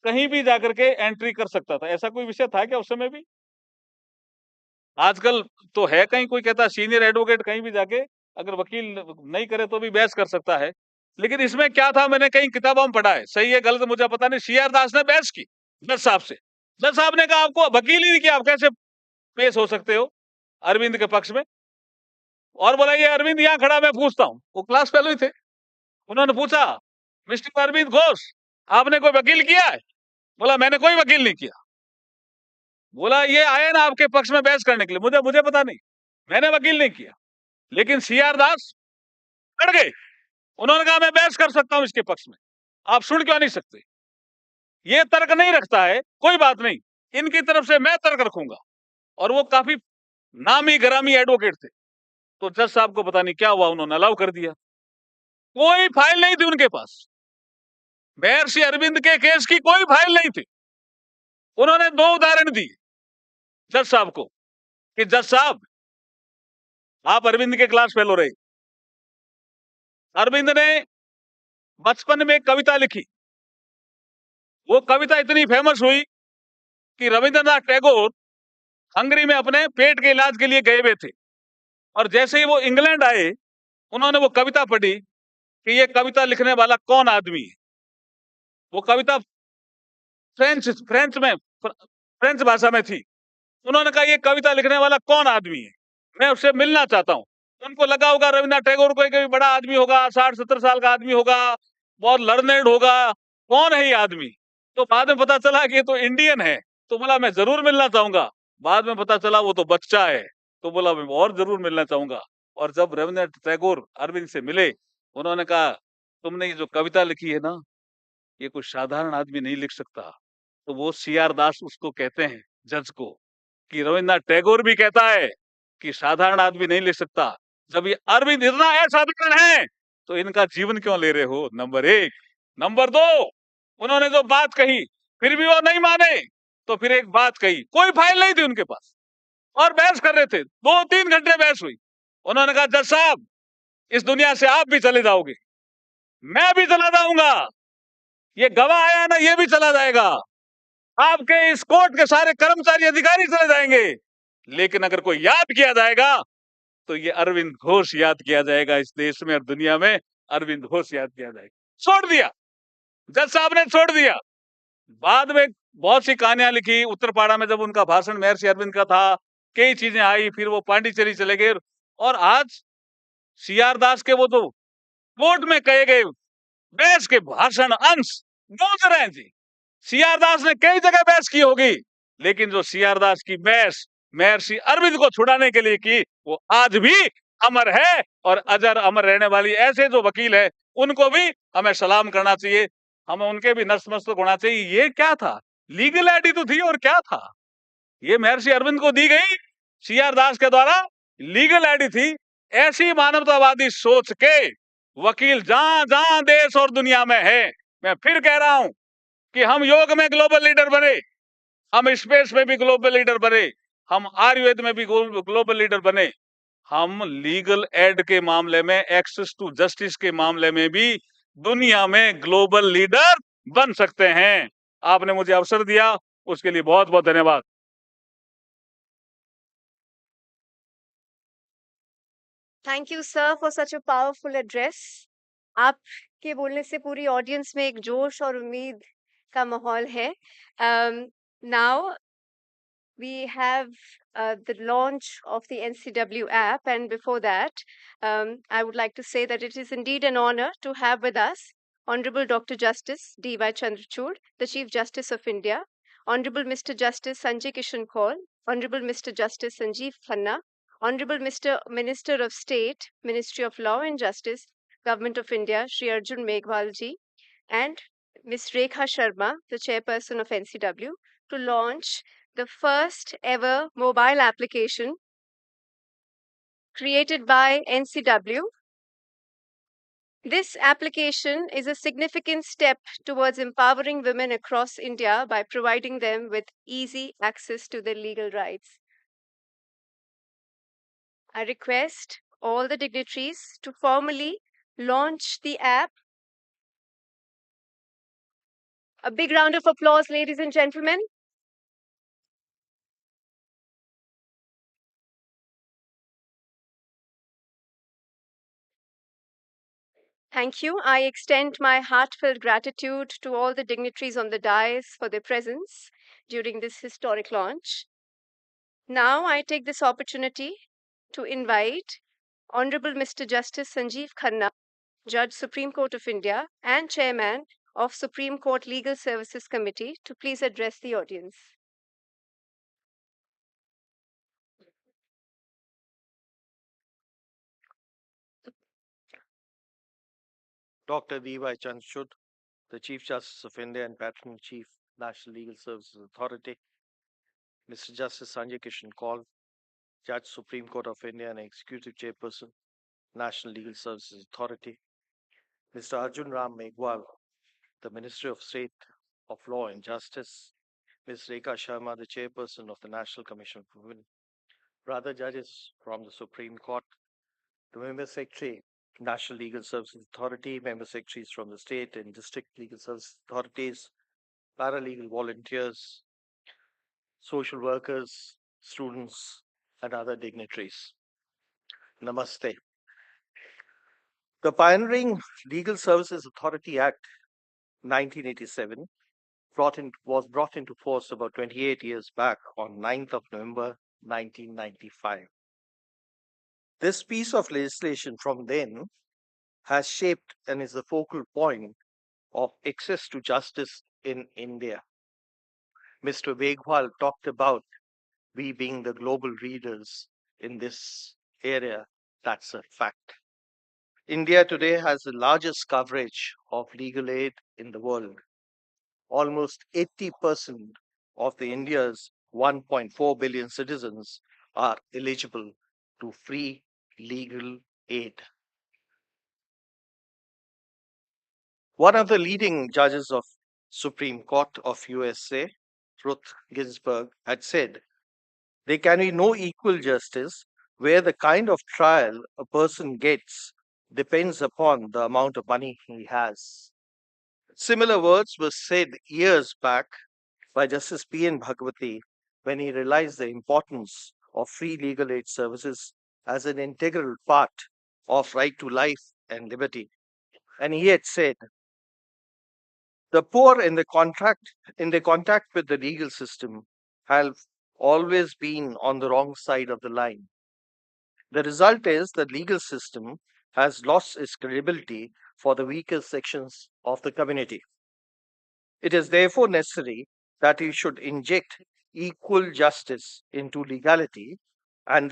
कहीं भी जाकर के एंट्री कर सकता था, ऐसा कोई विषय था क्या उस समय भी? आजकल तो है, कहीं कोई कहता है सीनियर एडवोकेट कहीं भी जाके अगर वकील नहीं करे तो भी बहस कर सकता है। लेकिन इसमें क्या था, मैंने कहीं किताबों में पढ़ा है, सही है गलत मुझे पता नहीं, सीआर दास ने बहस की जज साहब से। जज साहब ने कहा आपको वकील ही नहीं किया, आप कैसे पेश हो सकते हो अरविंद के पक्ष में? और बोला ये अरविंद यहाँ खड़ा, मैं पूछता हूँ। वो क्लास फेलो ही थे। उन्होंने पूछा, मिस्टर अरविंद घोष, आपने कोई वकील किया है? बोला मैंने कोई वकील नहीं किया। बोला ये आए ना आपके पक्ष में बहस करने के लिए? मुझे पता नहीं। मैंने वकील नहीं किया, लेकिन सीआर दास अड़ गए। उन्होंने कहा मैं बहस कर सकता हूं इसके पक्ष में, आप सुन क्यों नहीं सकते? ये तर्क नहीं रखता है, कोई बात नहीं, इनकी तरफ से मैं तर्क रखूंगा। और वो काफी नामी गरामी एडवोकेट थे, तो जज साहब को पता नहीं क्या हुआ, उन्होंने अलाउ कर दिया। कोई फाइल नहीं थी उनके पास, महर्षि अरविंद के केस की कोई फाइल नहीं थी। उन्होंने 2 उदाहरण दिए जज साहब को कि जज साहब, आप अरविंद के क्लास फेलो रहे, अरविंद ने बचपन में एक कविता लिखी, वो कविता इतनी फेमस हुई कि रविंद्रनाथ टैगोर हंगरी में अपने पेट के इलाज के लिए गए हुए थे, और जैसे ही वो इंग्लैंड आए, उन्होंने वो कविता पढ़ी कि ये कविता लिखने वाला कौन आदमी है। वो कविता फ्रेंच भाषा में थी। उन्होंने कहा ये कविता लिखने वाला कौन आदमी है, मैं उससे मिलना चाहता हूं। उनको लगा होगा रविन्द्रनाथ टैगोर को कोई बड़ा आदमी होगा, 60-70 साल का आदमी होगा, बहुत लर्नेड होगा, कौन है ये आदमी? तो बाद में पता चला कि ये तो इंडियन है। तो बोला मैं जरूर मिलना चाहूंगा। बाद में पता चला वो तो बच्चा है। तो बोला मैं और जरूर मिलना चाहूंगा। और जब रविन्द्रनाथ टैगोर अरविंद से मिले, उन्होंने कहा तुमने ये जो कविता लिखी है ना, ये कोई साधारण आदमी नहीं लिख सकता। तो वो सीआर दास उसको कहते हैं, जज को, कि रविन्द्रनाथ टैगोर भी कहता है कि साधारण आदमी नहीं लिख सकता। जब ये अरविंद इतना असाधारण है, तो इनका जीवन क्यों ले रहे हो? नंबर 1। नंबर 2, उन्होंने जो बात कही, फिर भी वो नहीं माने। तो फिर एक बात कही, कोई फाइल नहीं थी उनके पास, और बहस कर रहे थे, 2-3 घंटे बहस हुई। उन्होंने कहा जज साहब, इस दुनिया से आप भी चले जाओगे, मैं भी चला जाऊंगा, ये गवाह आया ना, ये भी चला जाएगा, आपके इस कोर्ट के सारे कर्मचारी अधिकारी चले जाएंगे, लेकिन अगर कोई याद किया जाएगा तो ये अरविंद घोष याद किया जाएगा। इस देश में और दुनिया में अरविंद घोष याद किया जाएगा। छोड़ दिया, जज साहब ने छोड़ दिया। बाद में बहुत सी कहानियां लिखी। उत्तरपाड़ा में जब उनका भाषण महर्षि अरविंद का था, कई चीजें आई, फिर वो पांडिचेरी चले गए। और आज सीआर दास के वो जो कोर्ट में कहे गए बहस के भाषण अंश गूंज रहे हैं जी। सीआर दास ने कई जगह बहस की होगी, लेकिन जो सीआर दास की बहस महर्षि अरविंद को छुड़ाने के लिए की, वो आज भी अमर है और अजर अमर रहने वाली। ऐसे जो वकील है, उनको भी हमें सलाम करना चाहिए, हमें उनके भी नतमस्तक होना चाहिए। ये क्या था? लीगल एडी तो थी, और क्या था? ये महर्षि अरविंद को दी गई सीआर दास के द्वारा लीगल एडी थी। ऐसी मानवतावादी सोच के वकील जहां जहां देश और दुनिया में है, मैं फिर कह रहा हूं कि हम योग में ग्लोबल लीडर बने, हम स्पेस में भी ग्लोबल लीडर बने, हम आयुर्वेद में भी ग्लोबल लीडर बने, हम लीगल एड के मामले में, एक्सेस टू जस्टिस के मामले में भी दुनिया में ग्लोबल लीडर बन सकते हैं। आपने मुझे अवसर दिया, उसके लिए बहुत बहुत धन्यवाद। Thank you, sir, for such a powerful address. आपके बोलने से पूरी ऑडियंस में एक जोश और उम्मीद का माहौल है. Now we have the launch of the NCW app, and before that, I would like to say that it is indeed an honor to have with us Honorable Dr. Justice D.Y. Chandrachud, the Chief Justice of India, Honorable Mr. Justice Sanjay Kishan Kaul, Honorable Mr. Justice Sanjeev Khanna, Honorable Mr. Minister of State, Ministry of Law and Justice, Government of India, Shri Arjun Meghwal ji, and Ms. Rekha Sharma, the Chairperson of NCW, to launch the first ever mobile application created by NCW. This application is a significant step towards empowering women across India by providing them with easy access to their legal rights. I request all the dignitaries to formally launch the app. A big round of applause, ladies and gentlemen. Thank you. I extend my heartfelt gratitude to all the dignitaries on the dais for their presence during this historic launch. Now I take this opportunity to invite Honorable Mr. Justice Sanjeev Khanna, Judge, Supreme Court of India, and Chairman of Supreme Court Legal Services Committee, to please address the audience. Dr. D.Y. Chandrachud, the Chief Justice of India and Patron Chief, National Legal Services Authority, Mr. Justice Sanjay Kishan Kaul, Judge, Supreme Court of India and Executive Chairperson, National Legal Services Authority, Mr. Arjun Ram Meghwal, the Ministry of State of Law and Justice, Ms. Rekha Sharma, the Chairperson of the National Commission for Women, brother judges from the Supreme Court, the Member Secretary, National Legal Services Authority, Member Secretaries from the State and District Legal Services Authorities, paralegal volunteers, social workers, students, and other dignitaries. Namaste. The pioneering Legal Services Authority Act 1987 was brought into force about 28 years back on 9th of November 1995. This piece of legislation from then has shaped and is the focal point of access to justice in India. Mr. Veghwal talked about we being the global leaders in this area. That's a fact. India today has the largest coverage of legal aid in the world. Almost 80% of the India's 1.4 billion citizens are eligible to free legal aid. One of the leading judges of Supreme Court of USA, Ruth Ginsburg, had said, there can be no equal justice where the kind of trial a person gets depends upon the amount of money he has. Similar words were said years back by Justice P.N. Bhagwati when he realized the importance of free legal aid services as an integral part of right to life and liberty. And he had said, the poor in the contact with the legal system have always been on the wrong side of the line. The result is the legal system has lost its credibility for the weaker sections of the community. It is therefore necessary that we should inject equal justice into legality, and,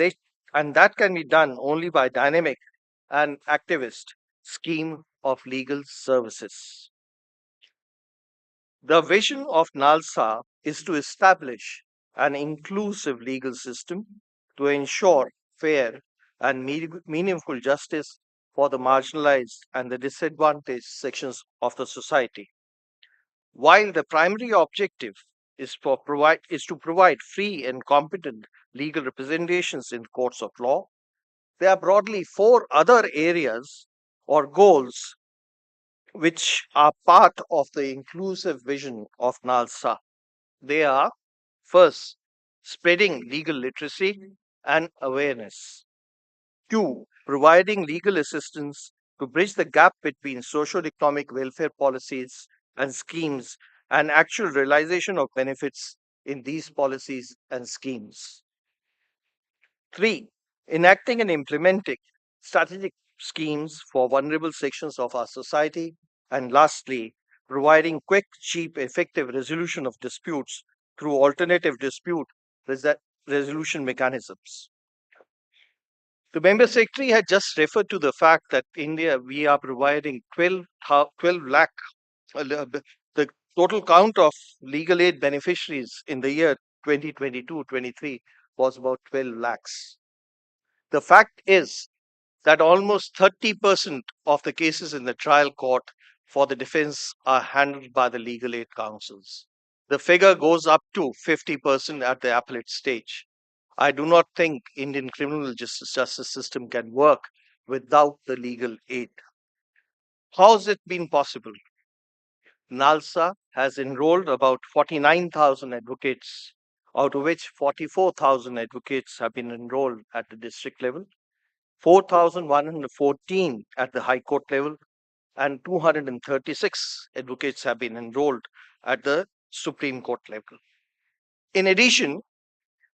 and that can be done only by dynamic and activist scheme of legal services. The vision of NALSA is to establish an inclusive legal system to ensure fair and meaningful justice for the marginalized and the disadvantaged sections of the society. While the primary objective is to provide free and competent legal representations in courts of law, there are broadly four other areas or goals which are part of the inclusive vision of NALSA. They are first, spreading legal literacy and awareness. Two, providing legal assistance to bridge the gap between socio-economic welfare policies and schemes and actual realization of benefits in these policies and schemes. Three, enacting and implementing strategic schemes for vulnerable sections of our society. And lastly, providing quick, cheap, effective resolution of disputes through alternative dispute resolution mechanisms. The member secretary had just referred to the fact that India, we are providing 12 lakh, the total count of legal aid beneficiaries in the year 2022-23 was about 12 lakhs. The fact is that almost 30% of the cases in the trial court for the defense are handled by the legal aid councils. The figure goes up to 50% at the appellate stage. I do not think Indian criminal justice system can work without the legal aid. How has it been possible? NALSA has enrolled about 49,000 advocates, out of which 44,000 advocates have been enrolled at the district level, 4,114 at the High Court level, and 236 advocates have been enrolled at the Supreme Court level. In addition,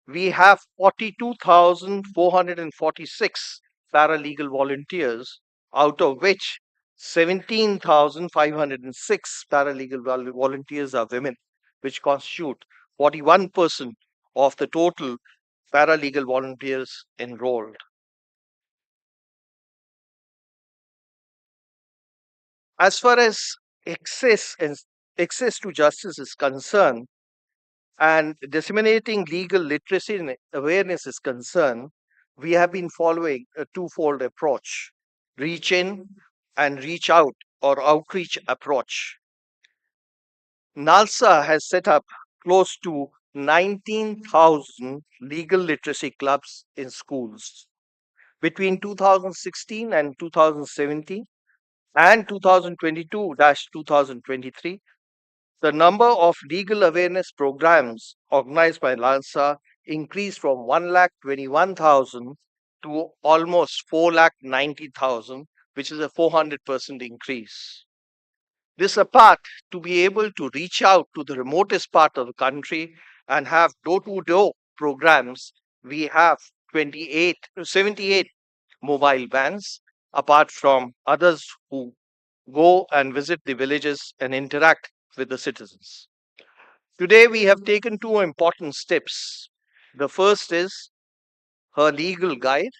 we have 42,446 paralegal volunteers, out of which 17,506 paralegal volunteers are women, which constitute 41% of the total paralegal volunteers enrolled. As far as access and access to justice is concerned, and disseminating legal literacy and awareness is concerned, we have been following a twofold approach: reach in and reach out, or outreach approach. NALSA has set up close to 19,000 legal literacy clubs in schools. Between 2016 and 2017 and 2022 2023, the number of legal awareness programs organized by NALSA increased from 1,21,000 to almost 4,90,000, which is a 400% increase. This apart, to be able to reach out to the remotest part of the country and have door-to-door programs, we have 78 mobile vans, apart from others who go and visit the villages and interact with the citizens. Today, we have taken two important steps. The first is her legal guide,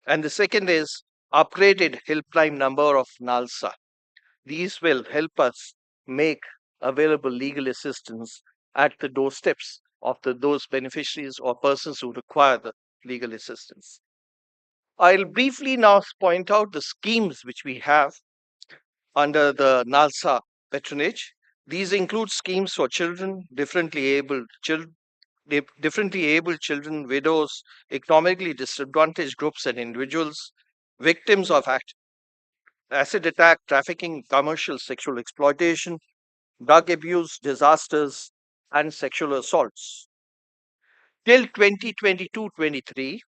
and the second is upgraded helpline number of NALSA. These will help us make available legal assistance at the doorsteps of those beneficiaries or persons who require the legal assistance. I'll briefly now point out the schemes which we have under the NALSA patronage. These include schemes for children, differently abled children, widows, economically disadvantaged groups and individuals, victims of acid attack, trafficking, commercial sexual exploitation, drug abuse, disasters, and sexual assaults. Till 2022-23,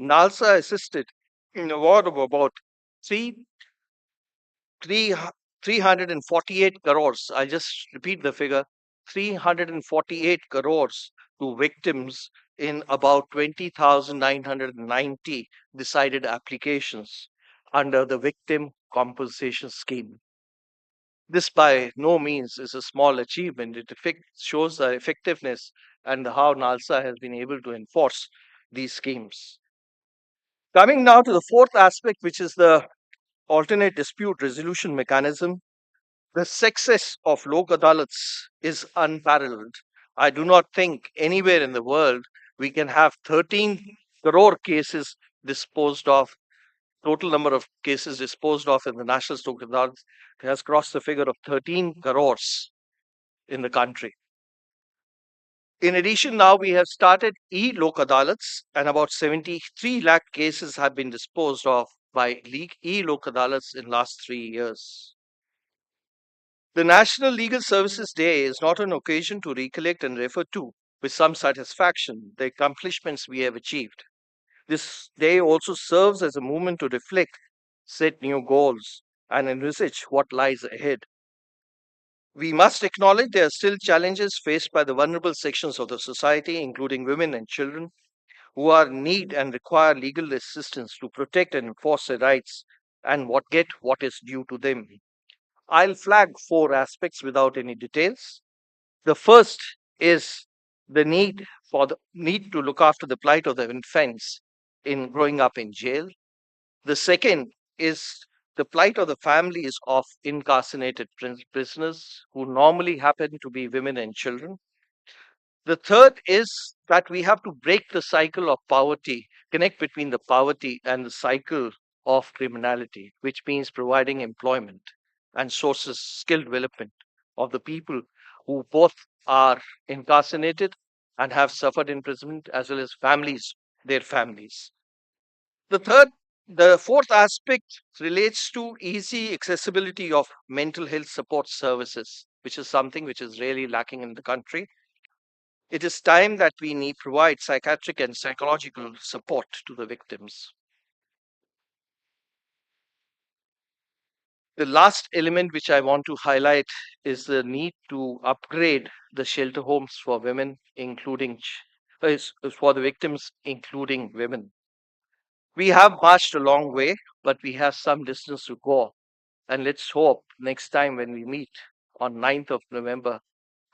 NALSA assisted in a award of about three, three, 348 crores. I'll just repeat the figure: 348 crores to victims in about 20,990 decided applications under the Victim Compensation Scheme. This by no means is a small achievement. It shows the effectiveness and how NALSA has been able to enforce these schemes. Coming now to the fourth aspect, which is the alternate dispute resolution mechanism, the success of Lok Adalats is unparalleled. I do not think anywhere in the world we can have 13 crore cases disposed of. Total number of cases disposed of in the National Lok Adalat has crossed the figure of 13 crores in the country. In addition, now we have started e-Lok Adalats, and about 73 lakh cases have been disposed of by e-Lok Adalats in last 3 years. The National Legal Services Day is not an occasion to recollect and refer to with some satisfaction the accomplishments we have achieved. This day also serves as a moment to reflect, set new goals, and envisage what lies ahead. We must acknowledge there are still challenges faced by the vulnerable sections of the society, including women and children, who are in need and require legal assistance to protect and enforce their rights and get what is due to them. I'll flag four aspects without any details. The first is the need to look after the plight of the infants in growing up in jail. The second is the plight of the families of incarcerated prisoners, who normally happen to be women and children. The third is that we have to break the cycle of poverty, connect between the poverty and the cycle of criminality, which means providing employment and sources skill development of the people who both are incarcerated and have suffered imprisonment, as well as their families. The fourth aspect relates to easy accessibility of mental health support services, which is something which is really lacking in the country. It is time that we need provide psychiatric and psychological support to the victims. The last element which I want to highlight is the need to upgrade the shelter homes for women, including is for the victims, including women. We have marched a long way, but we have some distance to go. And let's hope next time when we meet on 9th of November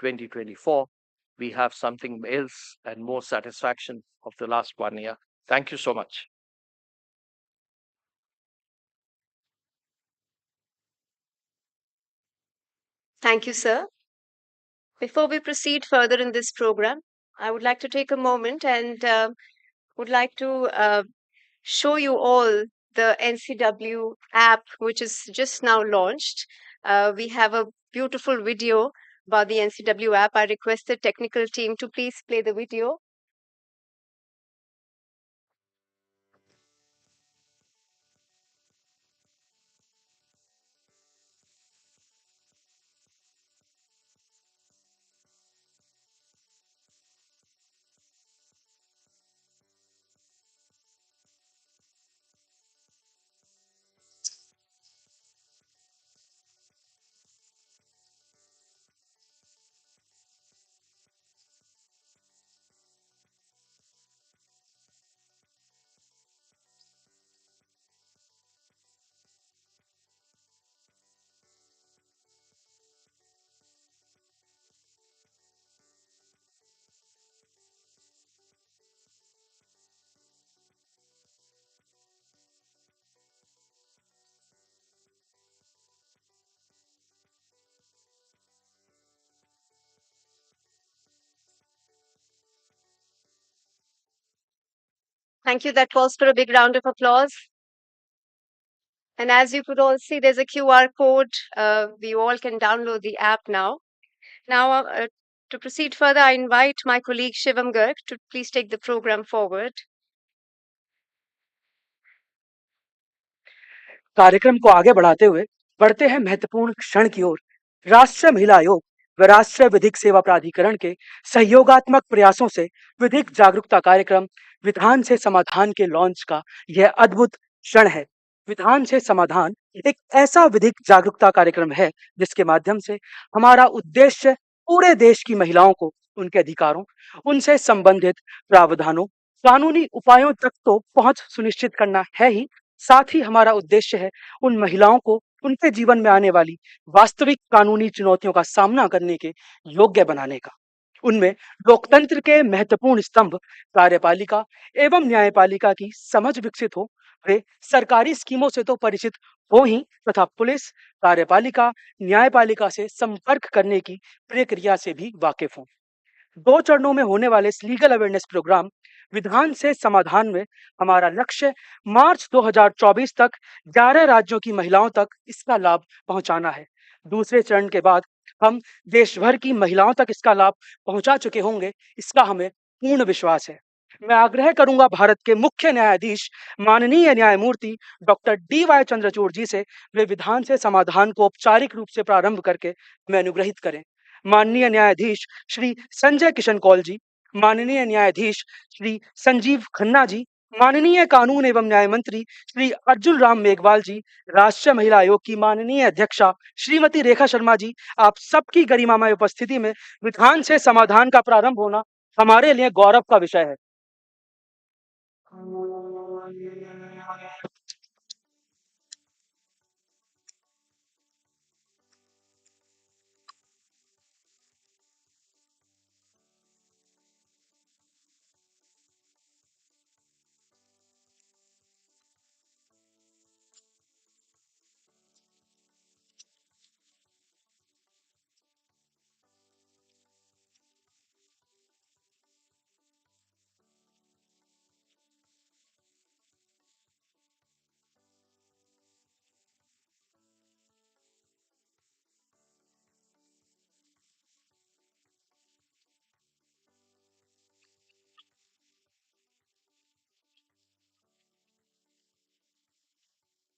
2024, we have something else and more satisfaction of the last 1 year. Thank you so much. Thank you, sir. Before we proceed further in this program, I would like to take a moment and would like to show you all the NCW app, which is just now launched. We have a beautiful video about the NCW app. I request the technical team to please play the video. Thank you. That calls for a big round of applause. And as you could all see, there's a QR code. We all can download the app now. Now, to proceed further, I invite my colleague Shivam Garg to please take the program forward. कार्यक्रम को आगे बढ़ाते हुए बढ़ते हैं महत्वपूर्ण क्षण की ओर। राष्ट्रीय महिला आयोग व राष्ट्रीय विधिक सेवा प्राधिकरण के सहयोगात्मक प्रयासों से विधिक जागरूकता कार्यक्रम विधान से समाधान के लॉन्च का यह अद्भुत क्षण है। विधान से समाधान एक ऐसा विधिक जागरूकता कार्यक्रम है जिसके माध्यम से हमारा उद्देश्य पूरे देश की महिलाओं को उनके अधिकारों, उनसे संबंधित प्रावधानों, कानूनी उपायों तक तो पहुंच सुनिश्चित करना है ही, साथ ही हमारा उद्देश्य है उन महिलाओं को उनके जीवन में आने वाली वास्तविक कानूनी चुनौतियों का सामना करने के योग्य बनाने का। उनमें लोकतंत्र के महत्वपूर्ण स्तंभ कार्यपालिका एवं न्यायपालिका की समझ विकसित हो, वे सरकारी स्कीमों से तो परिचित हो ही तथा पुलिस, कार्यपालिका, न्यायपालिका से संपर्क करने की प्रक्रिया से भी वाकिफ हों। 2 चरणों में होने वाले इस लीगल अवेयरनेस प्रोग्राम विधान से समाधान में हमारा लक्ष्य मार्च 2024 तक 11 राज्यों की महिलाओं तक इसका लाभ पहुंचाना है। दूसरे चरण के बाद हम देश भर की महिलाओं तक इसका लाभ पहुंचा चुके होंगे, इसका हमें पूर्ण विश्वास है। मैं आग्रह करूंगा भारत के मुख्य न्यायाधीश माननीय न्यायमूर्ति डॉक्टर DY चंद्रचूड़ जी से वे विधान से समाधान को औपचारिक रूप से प्रारंभ करके हमें अनुग्रहित करें। माननीय न्यायाधीश श्री संजय किशन कौल जी, माननीय न्यायाधीश श्री संजीव खन्ना जी, माननीय कानून एवं न्याय मंत्री श्री अर्जुन राम मेघवाल जी, राष्ट्रीय महिला आयोग की माननीय अध्यक्षा श्रीमती रेखा शर्मा जी, आप सबकी गरिमामय उपस्थिति में विधान से समाधान का प्रारंभ होना हमारे लिए गौरव का विषय है।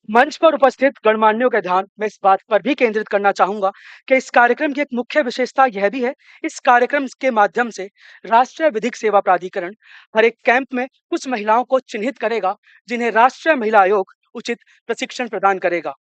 मंच पर उपस्थित गणमान्यों के ध्यान मैं इस बात पर भी केंद्रित करना चाहूंगा कि इस कार्यक्रम की एक मुख्य विशेषता यह भी है, इस कार्यक्रम के माध्यम से राष्ट्रीय विधिक सेवा प्राधिकरण हर एक कैंप में कुछ महिलाओं को चिन्हित करेगा जिन्हें राष्ट्रीय महिला आयोग उचित प्रशिक्षण प्रदान करेगा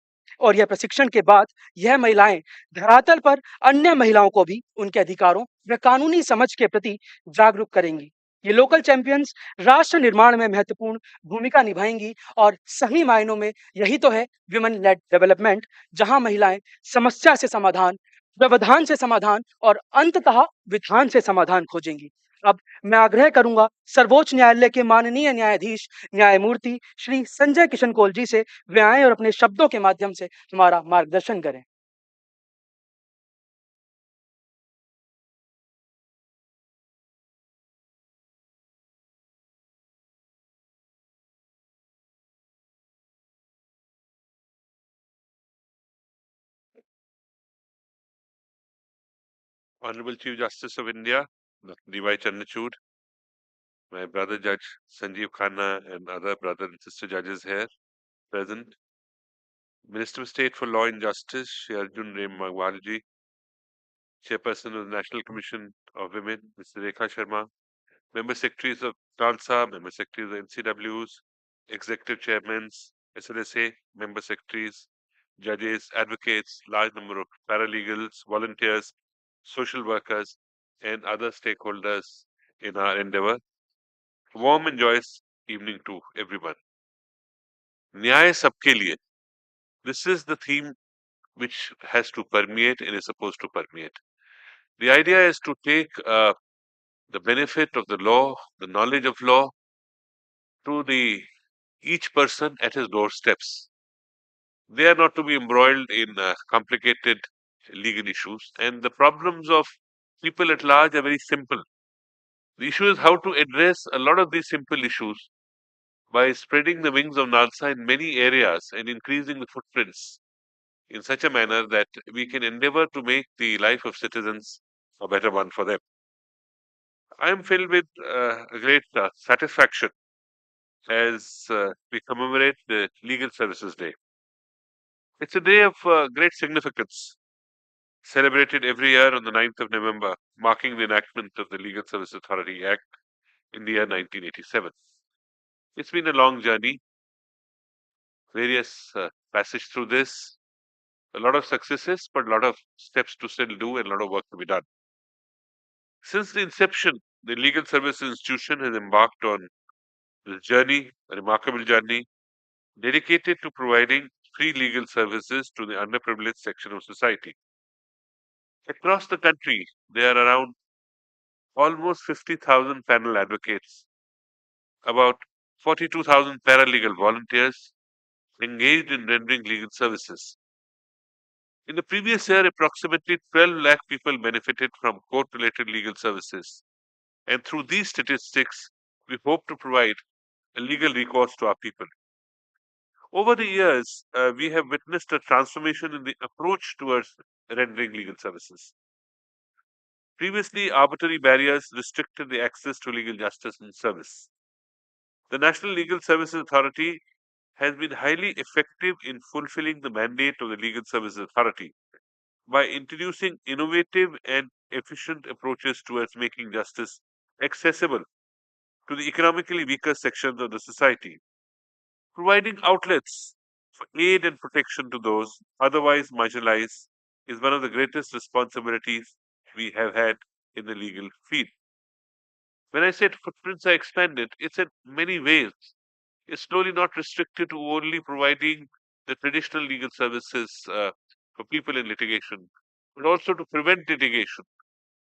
और यह प्रशिक्षण के बाद यह महिलाएं धरातल पर अन्य महिलाओं को भी उनके अधिकारों व कानूनी समझ के प्रति जागरूक करेंगी। ये लोकल चैंपियंस राष्ट्र निर्माण में महत्वपूर्ण भूमिका निभाएंगी और सही मायनों में यही तो है विमेन लेड डेवलपमेंट, जहां महिलाएं समस्या से समाधान, व्यवधान से समाधान और अंततः विधान से समाधान खोजेंगी। अब मैं आग्रह करूंगा सर्वोच्च न्यायालय के माननीय न्यायाधीश न्यायमूर्ति श्री संजय किशन कौल जी से वे आए और अपने शब्दों के माध्यम से हमारा मार्गदर्शन करें। Honorable Chief Justice of India, Dr. D.Y. Chandrachud, my brother Judge Sanjeev Khanna, and other brother and sister judges here present, Minister of State for Law and Justice, Shri Arjun Ram Meghwalji, Chairperson of the National Commission of Women, Mr. Rekha Sharma, Member Secretaries of NALSA, Member Secretaries of NCWs, Executive Chairmen, SLSA, Member Secretaries, judges, advocates, large number of paralegals, volunteers, social workers, and other stakeholders in our endeavor. Warm and joyous evening to everyone. Nyay sabke liye. This is the theme which has to permeate and is supposed to permeate. The idea is to take the benefit of the law, the knowledge of law, to each person at his doorsteps. They are not to be embroiled in complicated legal issues, and the problems of people at large are very simple. The issue is how to address a lot of these simple issues by spreading the wings of NALSA in many areas and increasing the footprints in such a manner that we can endeavor to make the life of citizens a better one for them. I am filled with a great satisfaction as we commemorate the Legal Services Day. It's a day of great significance, celebrated every year on the 9th of November, marking the enactment of the Legal Service Authority Act in the year 1987. It's been a long journey, various passage through this, a lot of successes, but a lot of steps to still do and a lot of work to be done. Since the inception, the Legal Services Institution has embarked on this journey, a remarkable journey, dedicated to providing free legal services to the underprivileged section of society. Across the country, there are around almost 50,000 panel advocates, about 42,000 paralegal volunteers engaged in rendering legal services. In the previous year, approximately 12 lakh people benefited from court-related legal services. And through these statistics, we hope to provide a legal recourse to our people. Over the years, we have witnessed a transformation in the approach towards rendering legal services. Previously, arbitrary barriers restricted the access to legal justice and service. The National Legal Services Authority has been highly effective in fulfilling the mandate of the Legal Services Authority by introducing innovative and efficient approaches towards making justice accessible to the economically weaker sections of the society, providing outlets for aid and protection to those otherwise marginalized is one of the greatest responsibilities we have had in the legal field. When I said footprints are expanded, it's in many ways. It's slowly not restricted to only providing the traditional legal services for people in litigation, but also to prevent litigation,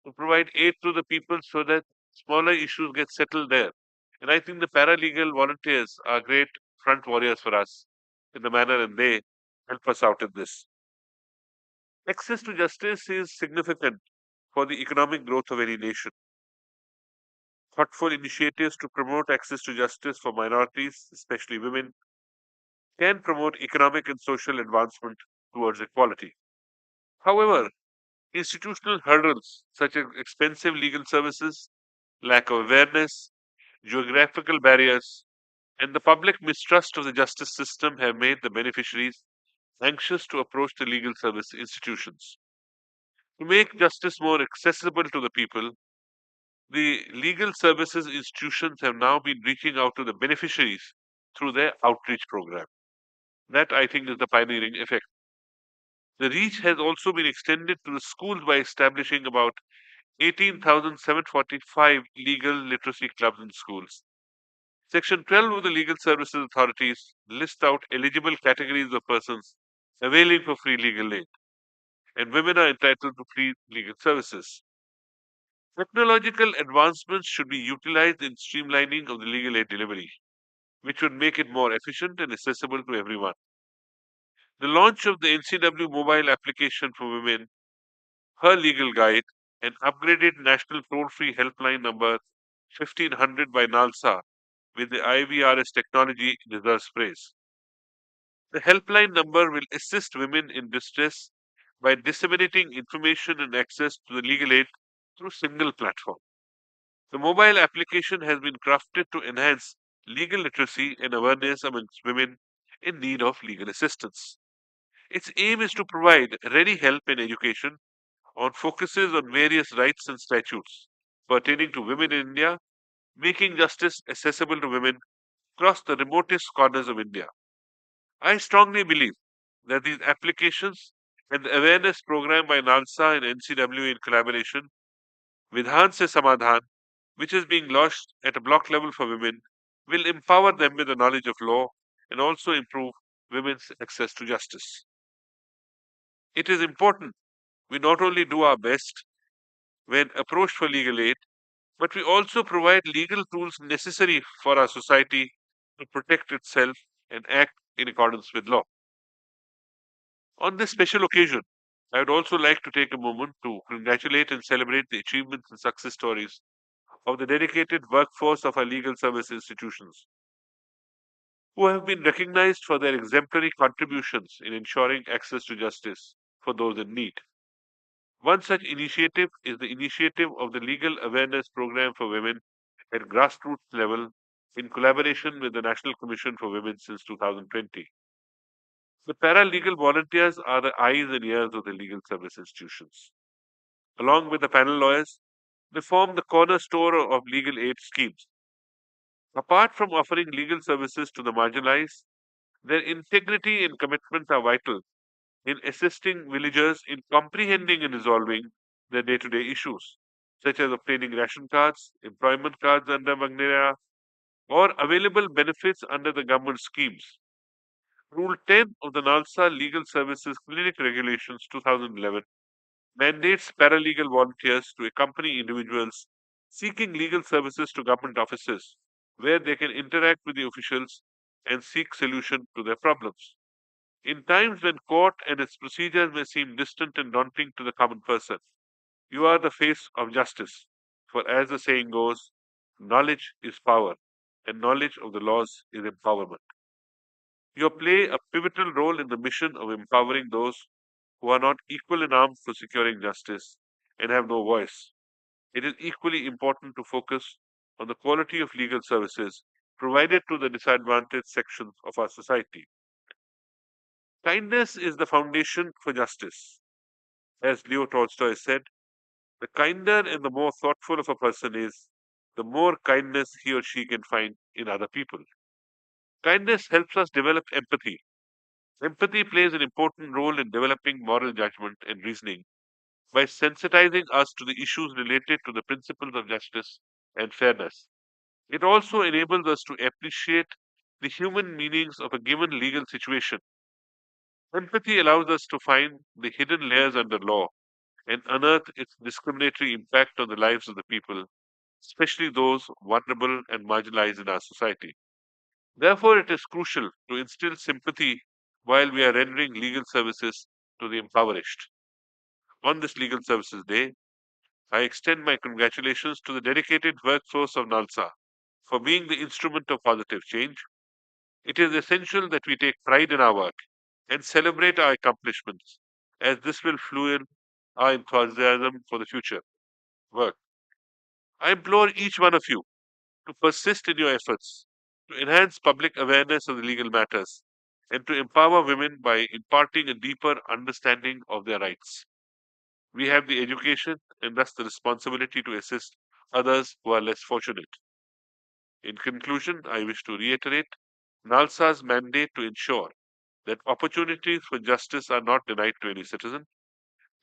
to provide aid to the people so that smaller issues get settled there. And I think the paralegal volunteers are great front warriors for us in the manner, and they help us out in this. Access to justice is significant for the economic growth of any nation. Thoughtful initiatives to promote access to justice for minorities, especially women, can promote economic and social advancement towards equality. However, institutional hurdles such as expensive legal services, lack of awareness, geographical barriers, and the public mistrust of the justice system have made the beneficiaries anxious to approach the legal service institutions. To make justice more accessible to the people, the legal services institutions have now been reaching out to the beneficiaries through their outreach program. That, I think, is the pioneering effect. The reach has also been extended to the schools by establishing about 18,745 legal literacy clubs in schools. Section 12 of the Legal Services Authorities lists out eligible categories of persons availing for free legal aid, and women are entitled to free legal services. Technological advancements should be utilized in streamlining of the legal aid delivery, which would make it more efficient and accessible to everyone. The launch of the NCW mobile application for women, her legal guide, and upgraded national toll-free helpline number 1500 by NALSA with the IVRS technology deserves praise. The helpline number will assist women in distress by disseminating information and access to the legal aid through single platform. The mobile application has been crafted to enhance legal literacy and awareness amongst women in need of legal assistance. Its aim is to provide ready help and education on focuses on various rights and statutes pertaining to women in India, making justice accessible to women across the remotest corners of India. I strongly believe that these applications and the awareness program by NALSA and NCW in collaboration with Vidhan Se Samadhan, which is being launched at a block level for women, will empower them with the knowledge of law and also improve women's access to justice. It is important we not only do our best when approached for legal aid, but we also provide legal tools necessary for our society to protect itself and act in accordance with law. On this special occasion, I would also like to take a moment to congratulate and celebrate the achievements and success stories of the dedicated workforce of our legal service institutions, who have been recognized for their exemplary contributions in ensuring access to justice for those in need. One such initiative is the initiative of the Legal Awareness Program for Women at grassroots level in collaboration with the National Commission for Women since 2020. The paralegal volunteers are the eyes and ears of the legal service institutions. Along with the panel lawyers, they form the cornerstone of legal aid schemes. Apart from offering legal services to the marginalized, their integrity and commitment are vital in assisting villagers in comprehending and resolving their day to day issues, such as obtaining ration cards, employment cards under Magnera, or available benefits under the government schemes. Rule 10 of the NALSA Legal Services Clinic Regulations 2011 mandates paralegal volunteers to accompany individuals seeking legal services to government offices where they can interact with the officials and seek solution to their problems. In times when court and its procedures may seem distant and daunting to the common person, you are the face of justice. For as the saying goes, knowledge is power, and knowledge of the laws is empowerment. You play a pivotal role in the mission of empowering those who are not equal in arms for securing justice and have no voice. It is equally important to focus on the quality of legal services provided to the disadvantaged sections of our society. Kindness is the foundation for justice. As Leo Tolstoy said, the kinder and the more thoughtful of a person is, the more kindness he or she can find in other people. Kindness helps us develop empathy. Empathy plays an important role in developing moral judgment and reasoning by sensitizing us to the issues related to the principles of justice and fairness. It also enables us to appreciate the human meanings of a given legal situation. Empathy allows us to find the hidden layers under law and unearth its discriminatory impact on the lives of the people, especially those vulnerable and marginalized in our society. Therefore, it is crucial to instill sympathy while we are rendering legal services to the impoverished. On this Legal Services Day, I extend my congratulations to the dedicated workforce of NALSA for being the instrument of positive change. It is essential that we take pride in our work and celebrate our accomplishments, as this will fuel our enthusiasm for the future work. I implore each one of you to persist in your efforts to enhance public awareness of the legal matters and to empower women by imparting a deeper understanding of their rights. We have the education and thus the responsibility to assist others who are less fortunate. In conclusion, I wish to reiterate NALSA's mandate to ensure that opportunities for justice are not denied to any citizen.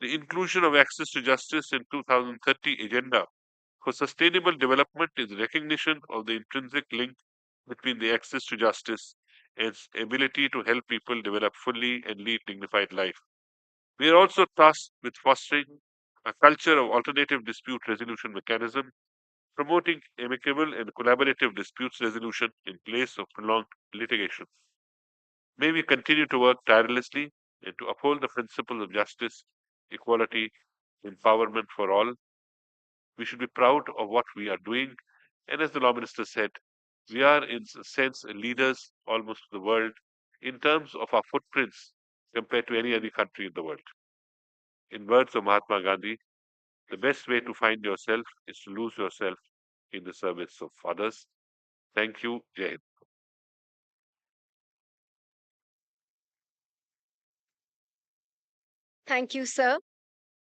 The inclusion of access to justice in 2030 agenda for sustainable development is recognition of the intrinsic link between the access to justice and its ability to help people develop fully and lead dignified life. We are also tasked with fostering a culture of alternative dispute resolution mechanism, promoting amicable and collaborative disputes resolution in place of prolonged litigation. May we continue to work tirelessly and to uphold the principles of justice, equality, empowerment for all. We should be proud of what we are doing. And as the Law Minister said, we are, in a sense, leaders almost of the world in terms of our footprints compared to any other country in the world. In words of Mahatma Gandhi, the best way to find yourself is to lose yourself in the service of others. Thank you, Jai Hind. Thank you, sir.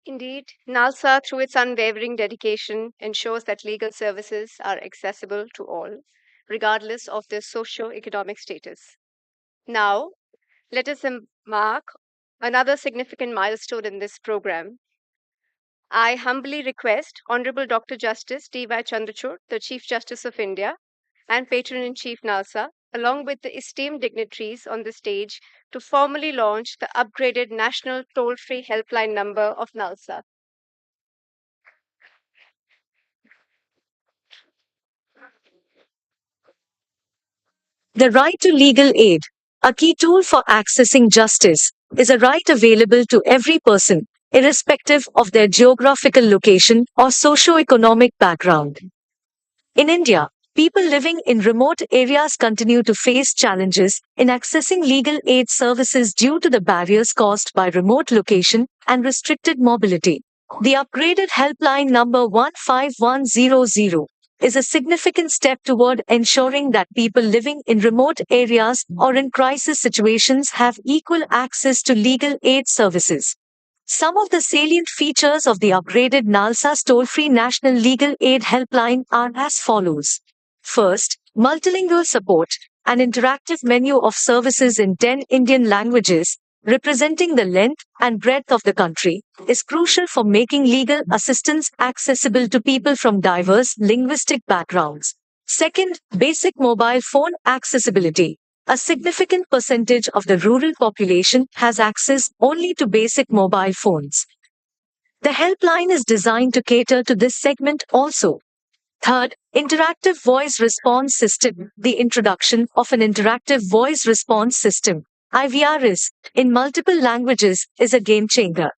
Indeed, NALSA, through its unwavering dedication, ensures that legal services are accessible to all, regardless of their socio-economic status. Now, let us mark another significant milestone in this program. I humbly request Honorable Dr. Justice D.Y. Chandrachud, the Chief Justice of India, and Patron-in-Chief NALSA, along with the esteemed dignitaries on the stage, to formally launch the upgraded national toll-free helpline number of NALSA. The right to legal aid, a key tool for accessing justice, is a right available to every person, irrespective of their geographical location or socio-economic background. In India, people living in remote areas continue to face challenges in accessing legal aid services due to the barriers caused by remote location and restricted mobility. The upgraded helpline number 15100 is a significant step toward ensuring that people living in remote areas or in crisis situations have equal access to legal aid services. Some of the salient features of the upgraded NALSA toll-free National Legal Aid Helpline are as follows. First, multilingual support, an interactive menu of services in 10 Indian languages, representing the length and breadth of the country, is crucial for making legal assistance accessible to people from diverse linguistic backgrounds. Second, basic mobile phone accessibility. A significant percentage of the rural population has access only to basic mobile phones. The helpline is designed to cater to this segment also. Third, interactive voice response system. The introduction of an interactive voice response system, IVRS, in multiple languages is a game changer.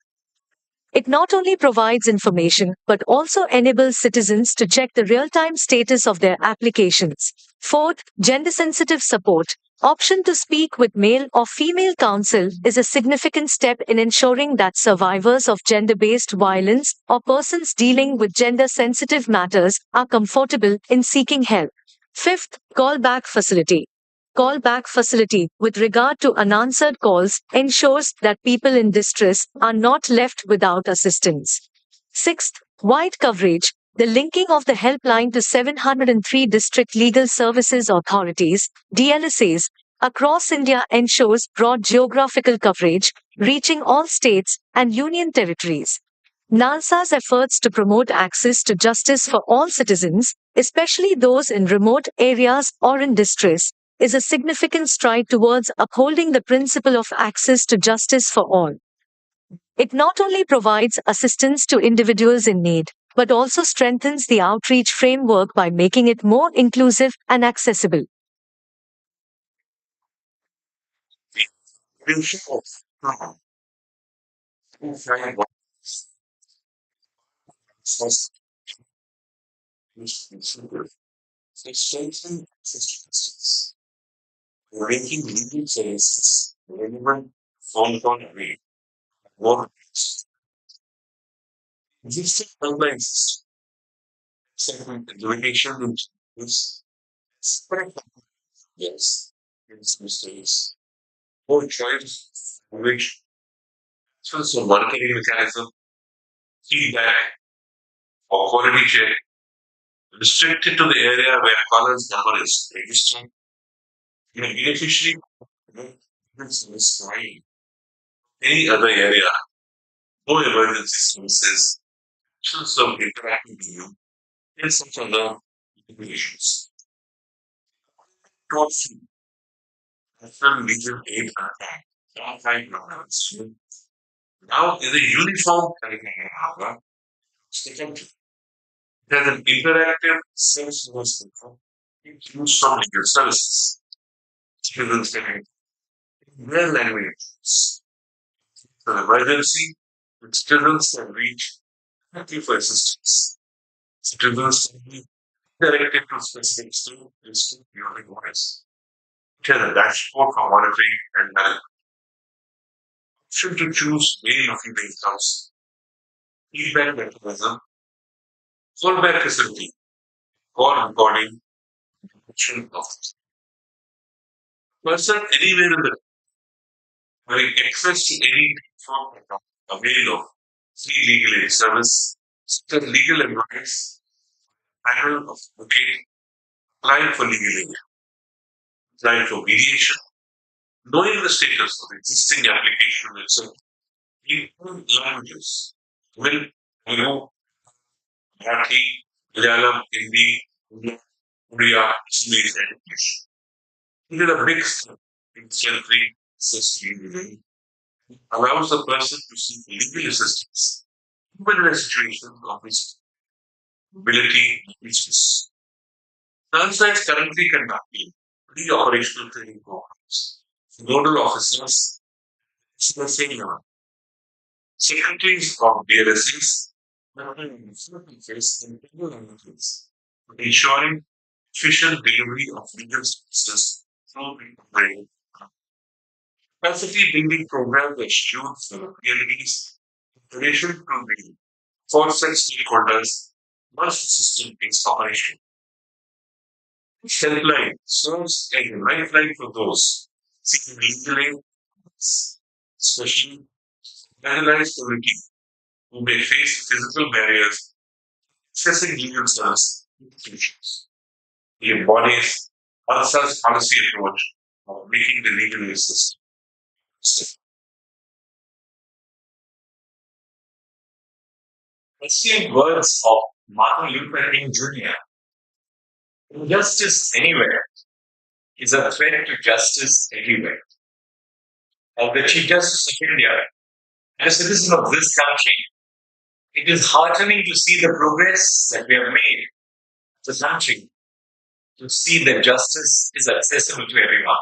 It not only provides information but also enables citizens to check the real-time status of their applications. Fourth, gender-sensitive support. Option to speak with male or female counsel is a significant step in ensuring that survivors of gender-based violence or persons dealing with gender-sensitive matters are comfortable in seeking help. Fifth, callback facility. Callback facility with regard to unanswered calls ensures that people in distress are not left without assistance. Sixth, wide coverage. The linking of the helpline to 703 district legal services authorities, DLSAs, across India ensures broad geographical coverage, reaching all states and union territories. NALSA's efforts to promote access to justice for all citizens, especially those in remote areas or in distress, is a significant stride towards upholding the principle of access to justice for all. It not only provides assistance to individuals in need, but also strengthens the outreach framework by making it more inclusive and accessible. Ranking legal services relevant phone call rate more existing online system segment limitation is spread yes its mistakes more choice which so monitoring mechanism feedback or quality check restricted to the area where caller's number is registered in a beneficiary service line. Any other area, no emergency services, options of interacting with you, and such other informations. Crossing national legal aid online programs now is a uniform curriculum. Second, it has an interactive self-service platform used from legal services. Students can their languages. For emergency, students can reach thank you for assistance. Students can be directed to specific students using voice. It has a dashboard for monitoring and management. Option to choose male or female counts. feedback mechanism, fallback facility, call recording, action of person anywhere in the having access to any platform avail of free legal aid service, such as legal advice, panel of advocate, applying for legal aid, applying for mediation, knowing the status of existing application itself in all languages, will Telugu, Marathi, Malayalam, Hindi, Odia, English, and English. It is a big step in strengthening access to legal aid. It allows the person to seek legal assistance, even in a situation of his ability and weakness. NALSA is currently conducting pre-operational training programs for nodal officers, senior secretaries of DLSs, and ensuring efficient delivery of legal services through pre-operating capacity building programs are scheduled for PLDs in relation to the foresight stakeholders once the system takes operation. This helpline serves as a lifeline for those seeking legal aid, especially marginalized community who may face physical barriers accessing legal service institutions. It embodies NALSA's policy approach of making the legal aid system safe. Excellent words of Martin Luther King Jr. Injustice anywhere is a threat to justice everywhere. As the Chief Justice of India and a citizen of this country, it is heartening to see the progress that we have made as a country to see that justice is accessible to everyone.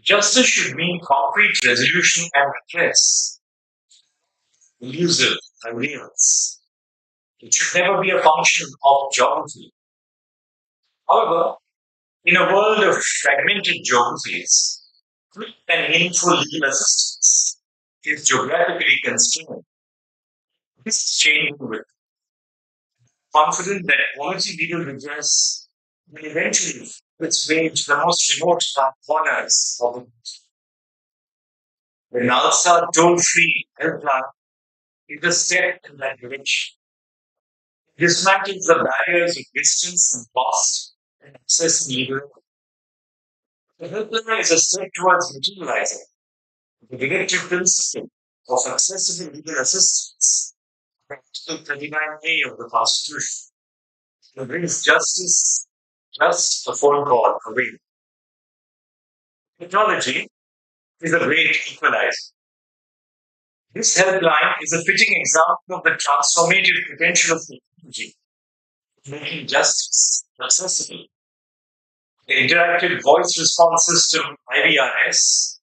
Justice should mean concrete resolution and redress, elusive ideals. It should never be a function of geography. However, in a world of fragmented geographies, quick and meaningful legal assistance is geographically constrained. This is changing with confident that quality legal redress will eventually find its way to the most remote corners of the country. The NALSA toll-free helpline is a step in that direction. It dismantles the barriers of distance and cost and access legal aid. The helpline is a step towards materializing the directive principle of accessible legal assistance, Article 39A of the Constitution. It brings justice just a phone call away. Technology is a great equalizer. This helpline is a fitting example of the transformative potential of technology, making justice accessible. The interactive voice response system, IVRS,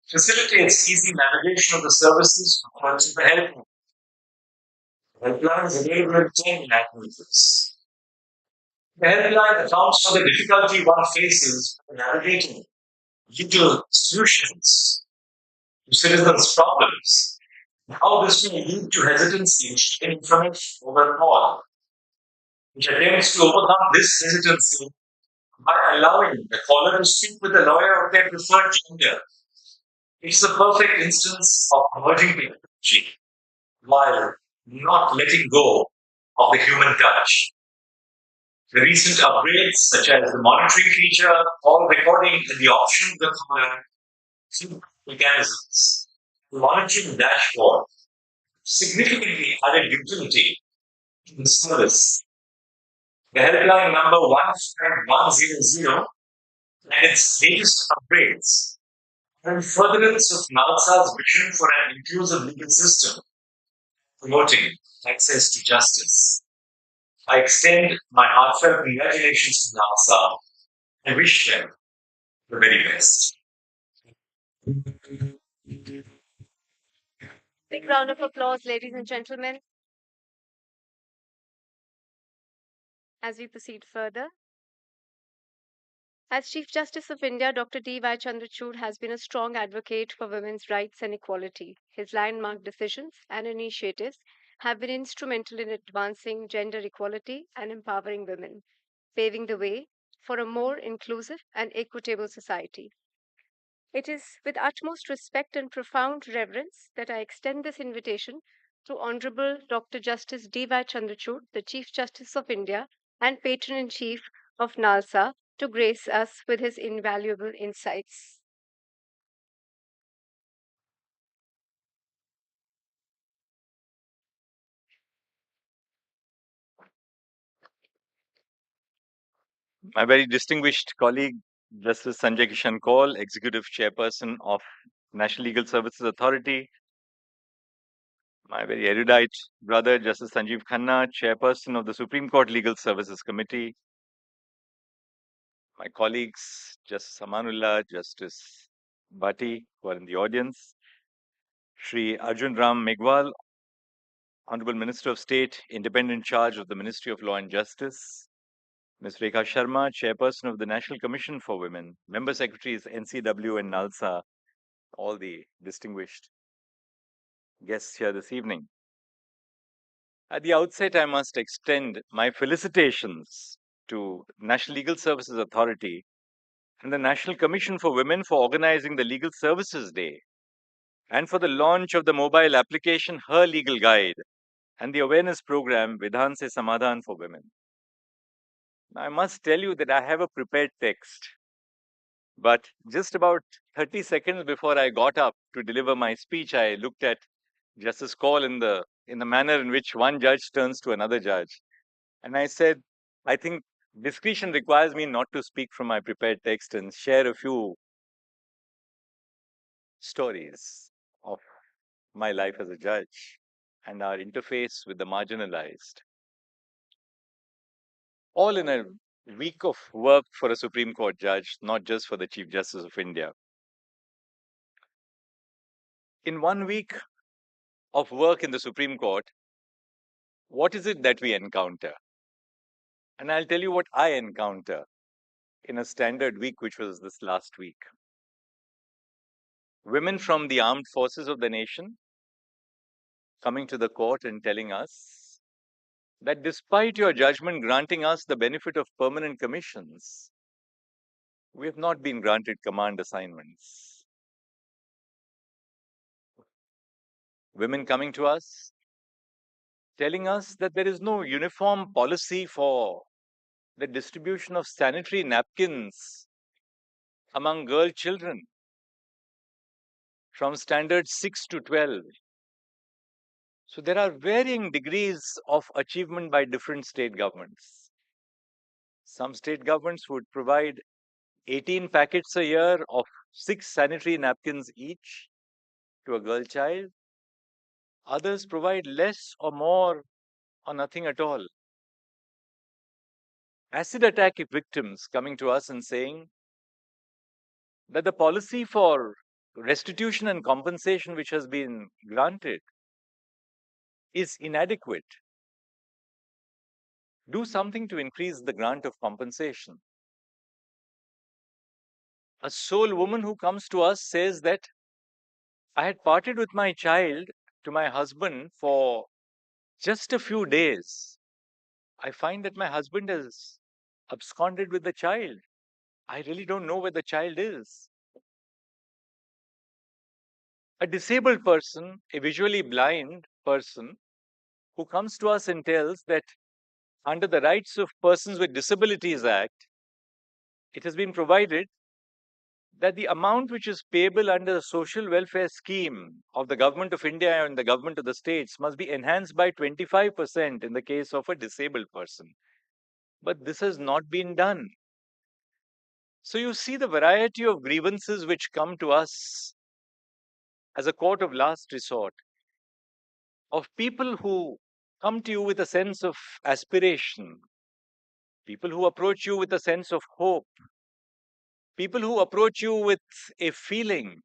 facilitates easy navigation of the services offered to the helpline. The helpline is available in 10 languages. The helpline accounts for the difficulty one faces when navigating legal solutions to citizens' problems, and how this may lead to hesitancy in sharing information overall, which attempts to overcome this hesitancy by allowing the caller to speak with a lawyer of their preferred gender. It's a perfect instance of emerging technology while not letting go of the human touch. The recent upgrades, such as the monitoring feature, call recording, and the option of the caller, mechanisms, the monitoring dashboard, significantly added utility to the service. The helpline number 15100 and its latest upgrades are in furtherance of NALSA's vision for an inclusive legal system, promoting access to justice. I extend my heartfelt congratulations to NALSA and wish them the very best. Big round of applause, ladies and gentlemen. As we proceed further, as Chief Justice of India, Dr. D.Y. Chandrachud has been a strong advocate for women's rights and equality. His landmark decisions and initiatives have been instrumental in advancing gender equality and empowering women, paving the way for a more inclusive and equitable society. It is with utmost respect and profound reverence that I extend this invitation to Honorable Dr. Justice D.Y. Chandrachud, the Chief Justice of India and Patron in Chief of NALSA, to grace us with his invaluable insights. My very distinguished colleague, Justice Sanjay Kishan Kaul, Executive Chairperson of National Legal Services Authority, my very erudite brother, Justice Sanjeev Khanna, Chairperson of the Supreme Court Legal Services Committee, my colleagues, Justice Amanullah, Justice Bhatti, who are in the audience, Shri Arjun Ram Meghwal, Honorable Minister of State, Independent Charge of the Ministry of Law and Justice, Ms. Rekha Sharma, Chairperson of the National Commission for Women, Member Secretaries NCW and NALSA, all the distinguished guests here this evening. At the outset, I must extend my felicitations to National Legal Services Authority and the National Commission for Women for organizing the Legal Services Day and for the launch of the mobile application Her Legal Guide and the awareness program Vidhan Se Samadhan for Women. I must tell you that I have a prepared text, but just about 30 seconds before I got up to deliver my speech, I looked at Justice Kaul in the manner in which one judge turns to another judge. And I said, I think discretion requires me not to speak from my prepared text and share a few stories of my life as a judge and our interface with the marginalized. All in a week of work for a Supreme Court judge, not just for the Chief Justice of India. In 1 week of work in the Supreme Court, what is it that we encounter? And I'll tell you what I encounter in a standard week, which was this last week. Women from the armed forces of the nation coming to the court and telling us that despite your judgment granting us the benefit of permanent commissions, we have not been granted command assignments. Women coming to us telling us that there is no uniform policy for the distribution of sanitary napkins among girl children from standard 6 to 12. So there are varying degrees of achievement by different state governments. Some state governments would provide 18 packets a year of 6 sanitary napkins each to a girl child. Others provide less or more or nothing at all. Acid attack victims coming to us and saying that the policy for restitution and compensation which has been granted is inadequate. Do something to increase the grant of compensation. A sole woman who comes to us says that I had parted with my child to my husband for just a few days. I find that my husband has absconded with the child. I really don't know where the child is. A disabled person, a visually blind person, who comes to us and tells that under the Rights of Persons with Disabilities Act, it has been provided that the amount which is payable under the social welfare scheme of the government of India and the government of the states must be enhanced by 25% in the case of a disabled person. But this has not been done. So you see the variety of grievances which come to us as a court of last resort, of people who come to you with a sense of aspiration, people who approach you with a sense of hope, people who approach you with a feeling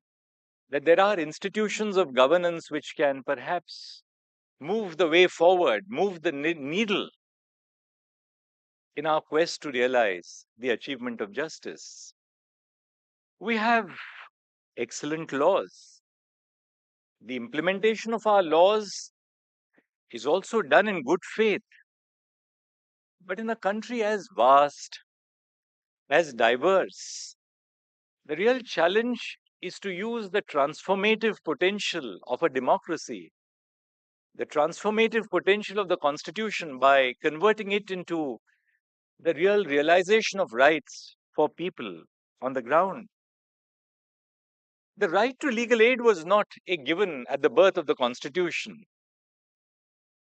that there are institutions of governance which can perhaps move the way forward, move the needle in our quest to realize the achievement of justice. We have excellent laws. The implementation of our laws is also done in good faith. But in a country as vast, as diverse, the real challenge is to use the transformative potential of a democracy, the transformative potential of the Constitution, by converting it into the real realization of rights for people on the ground. The right to legal aid was not a given at the birth of the Constitution.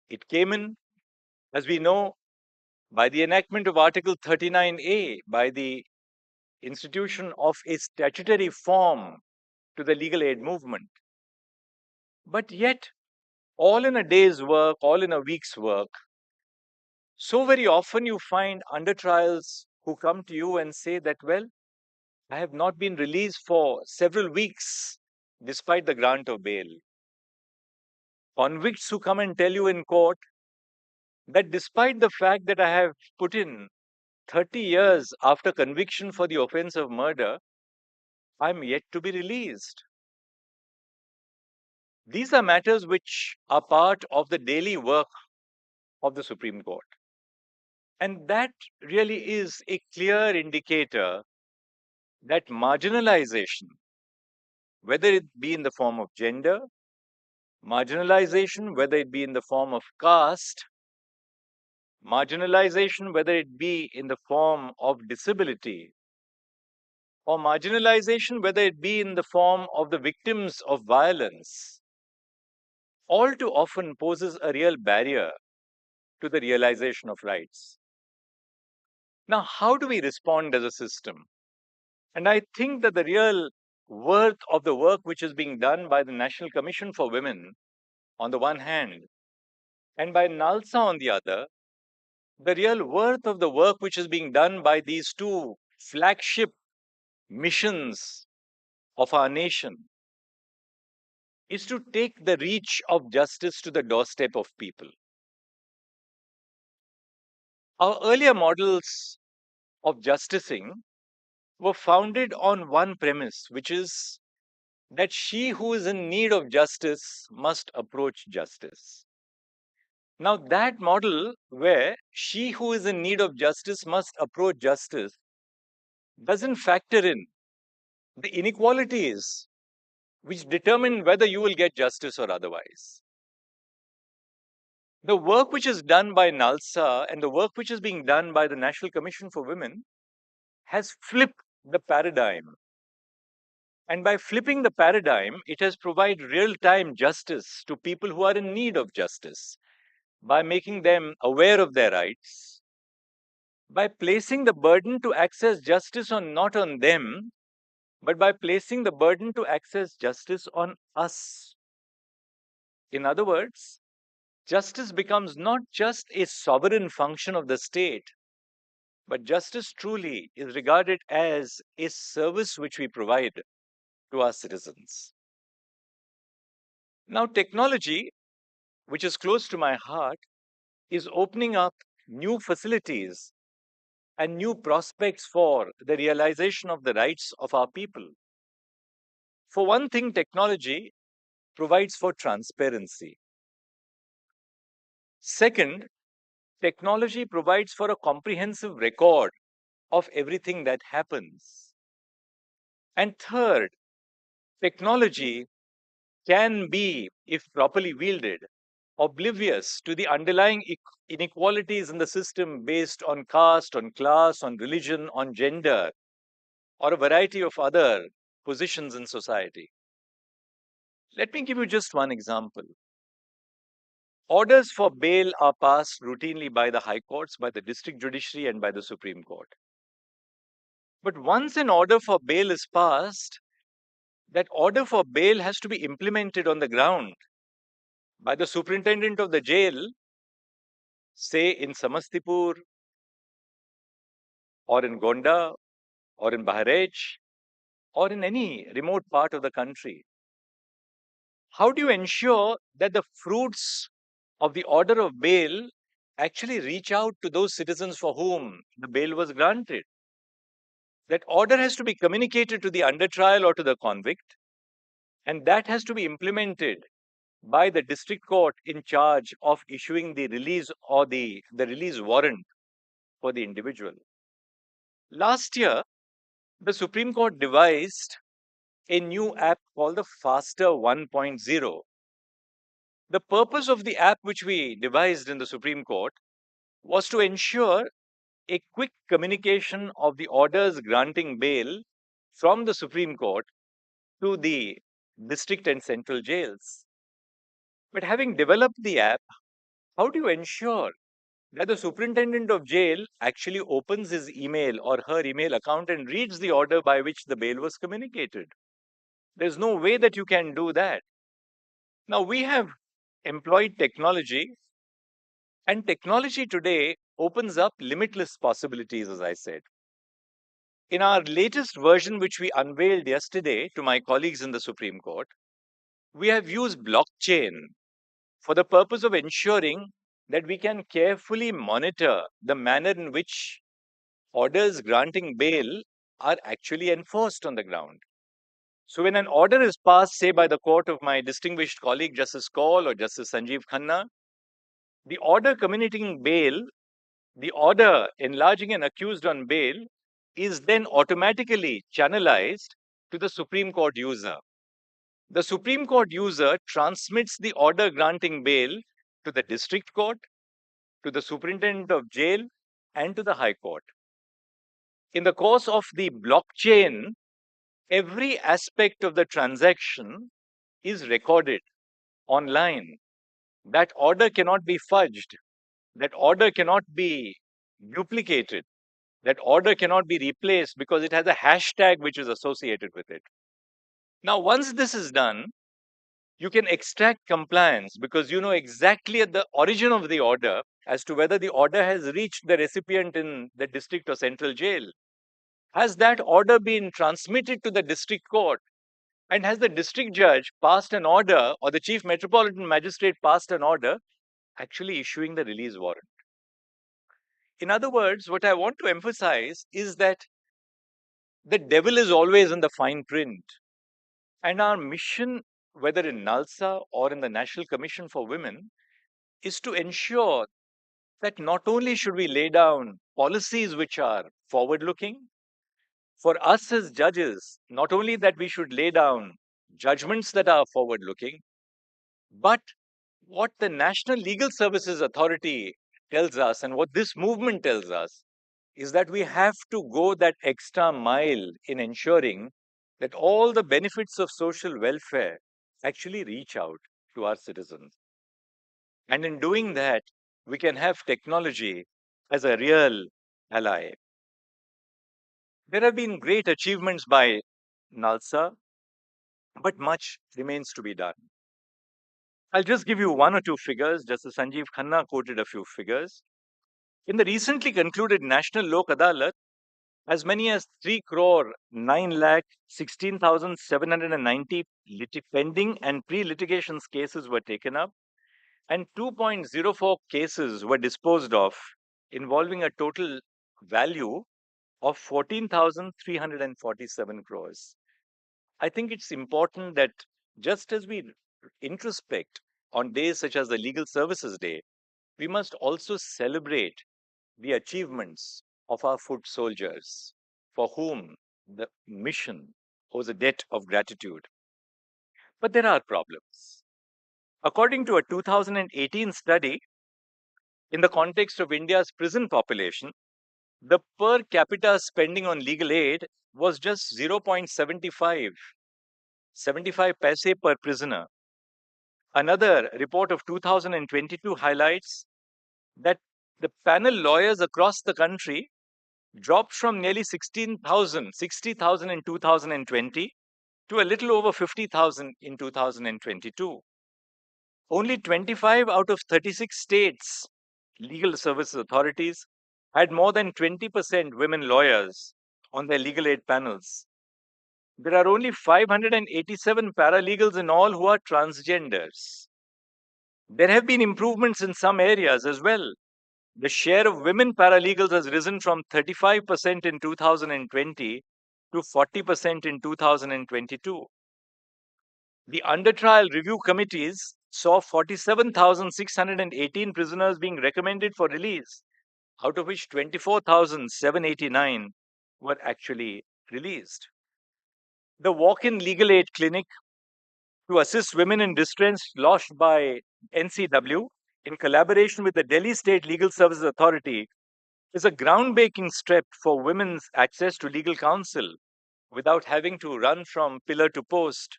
It came in, as we know, by the enactment of Article 39A, by the institution of a statutory form to the legal aid movement. But yet, all in a day's work, all in a week's work, so very often you find under trials who come to you and say that, well, I have not been released for several weeks despite the grant of bail. Convicts who come and tell you in court that despite the fact that I have put in 30 years after conviction for the offense of murder, I'm yet to be released. These are matters which are part of the daily work of the Supreme Court. And that really is a clear indicator that marginalization, whether it be in the form of gender, marginalization, whether it be in the form of caste, marginalization, whether it be in the form of disability, or marginalization, whether it be in the form of the victims of violence, all too often poses a real barrier to the realization of rights. Now, how do we respond as a system? And I think that the real worth of the work which is being done by the National Commission for Women, on the one hand, and by NALSA on the other, the real worth of the work which is being done by these two flagship missions of our nation is to take the reach of justice to the doorstep of people. Our earlier models of justicing were founded on one premise, which is that she who is in need of justice must approach justice. Now, that model where she who is in need of justice must approach justice doesn't factor in the inequalities which determine whether you will get justice or otherwise. The work which is done by NALSA and the work which is being done by the National Commission for Women has flipped the paradigm. And by flipping the paradigm, it has provided real-time justice to people who are in need of justice by making them aware of their rights, by placing the burden to access justice not on them, but by placing the burden to access justice on us. In other words, justice becomes not just a sovereign function of the state, but justice truly is regarded as a service which we provide to our citizens. Now, technology, which is close to my heart, is opening up new facilities and new prospects for the realization of the rights of our people. For one thing, technology provides for transparency. Second, technology provides for a comprehensive record of everything that happens. And third, technology can be, if properly wielded, oblivious to the underlying inequalities in the system based on caste, on class, on religion, on gender, or a variety of other positions in society. Let me give you just one example. Orders for bail are passed routinely by the high courts, by the district judiciary, and by the Supreme Court. But once an order for bail is passed, that order for bail has to be implemented on the ground by the superintendent of the jail, say in Samastipur, or in Gonda, or in Bahraich, or in any remote part of the country. How do you ensure that the fruits of the order of bail actually reach out to those citizens for whom the bail was granted? That order has to be communicated to the under trial or to the convict, and that has to be implemented by the district court in charge of issuing the release or the release warrant for the individual. Last year, the Supreme Court devised a new app called the Faster 1.0. The purpose of the app which we devised in the Supreme Court was to ensure a quick communication of the orders granting bail from the Supreme Court to the district and central jails. But having developed the app, how do you ensure that the superintendent of jail actually opens his email or her email account and reads the order by which the bail was communicated? There's no way that you can do that. Now, we have employed technology, and technology today opens up limitless possibilities, as I said. In our latest version, which we unveiled yesterday to my colleagues in the Supreme Court, we have used blockchain for the purpose of ensuring that we can carefully monitor the manner in which orders granting bail are actually enforced on the ground. So when an order is passed, say, by the court of my distinguished colleague Justice Kaul or Justice Sanjeev Khanna, the order communicating bail, the order enlarging an accused on bail, is then automatically channelized to the Supreme Court user. The Supreme Court user transmits the order granting bail to the district court, to the superintendent of jail, and to the High Court. In the course of the blockchain, every aspect of the transaction is recorded online. That order cannot be fudged. That order cannot be duplicated. That order cannot be replaced because it has a hashtag which is associated with it. Now, once this is done, you can extract compliance because you know exactly at the origin of the order as to whether the order has reached the recipient in the district or central jail. Has that order been transmitted to the district court? And has the district judge passed an order or the chief metropolitan magistrate passed an order actually issuing the release warrant? In other words, what I want to emphasize is that the devil is always in the fine print. And our mission, whether in NALSA or in the National Commission for Women, is to ensure that not only should we lay down policies which are forward-looking, for us as judges, not only that we should lay down judgments that are forward-looking, but what the National Legal Services Authority tells us and what this movement tells us is that we have to go that extra mile in ensuring that all the benefits of social welfare actually reach out to our citizens. And in doing that, we can have technology as a real ally. There have been great achievements by NALSA, but much remains to be done. I'll just give you one or two figures. Justice Sanjeev Khanna quoted a few figures. In the recently concluded National Lok Adalat, as many as 3 crore 9,16,790 pending and pre-litigation cases were taken up, and 2.04 cases were disposed of, involving a total value of 14,347 crores. I think it's important that just as we introspect on days such as the Legal Services Day, we must also celebrate the achievements of our foot soldiers, for whom the mission owes a debt of gratitude. But there are problems. According to a 2018 study, in the context of India's prison population, the per capita spending on legal aid was just 0.75 paise per prisoner. Another report of 2022 highlights that the panel lawyers across the country dropped from nearly 60,000 in 2020 to a little over 50,000 in 2022. Only 25 out of 36 states' legal services authorities had more than 20% women lawyers on their legal aid panels. There are only 587 paralegals in all who are transgenders. There have been improvements in some areas as well. The share of women paralegals has risen from 35% in 2020 to 40% in 2022. The under trial review committees saw 47,618 prisoners being recommended for release, out of which 24,789 were actually released. The walk-in legal aid clinic to assist women in distress launched by NCW in collaboration with the Delhi State Legal Services Authority is a groundbreaking step for women's access to legal counsel without having to run from pillar to post.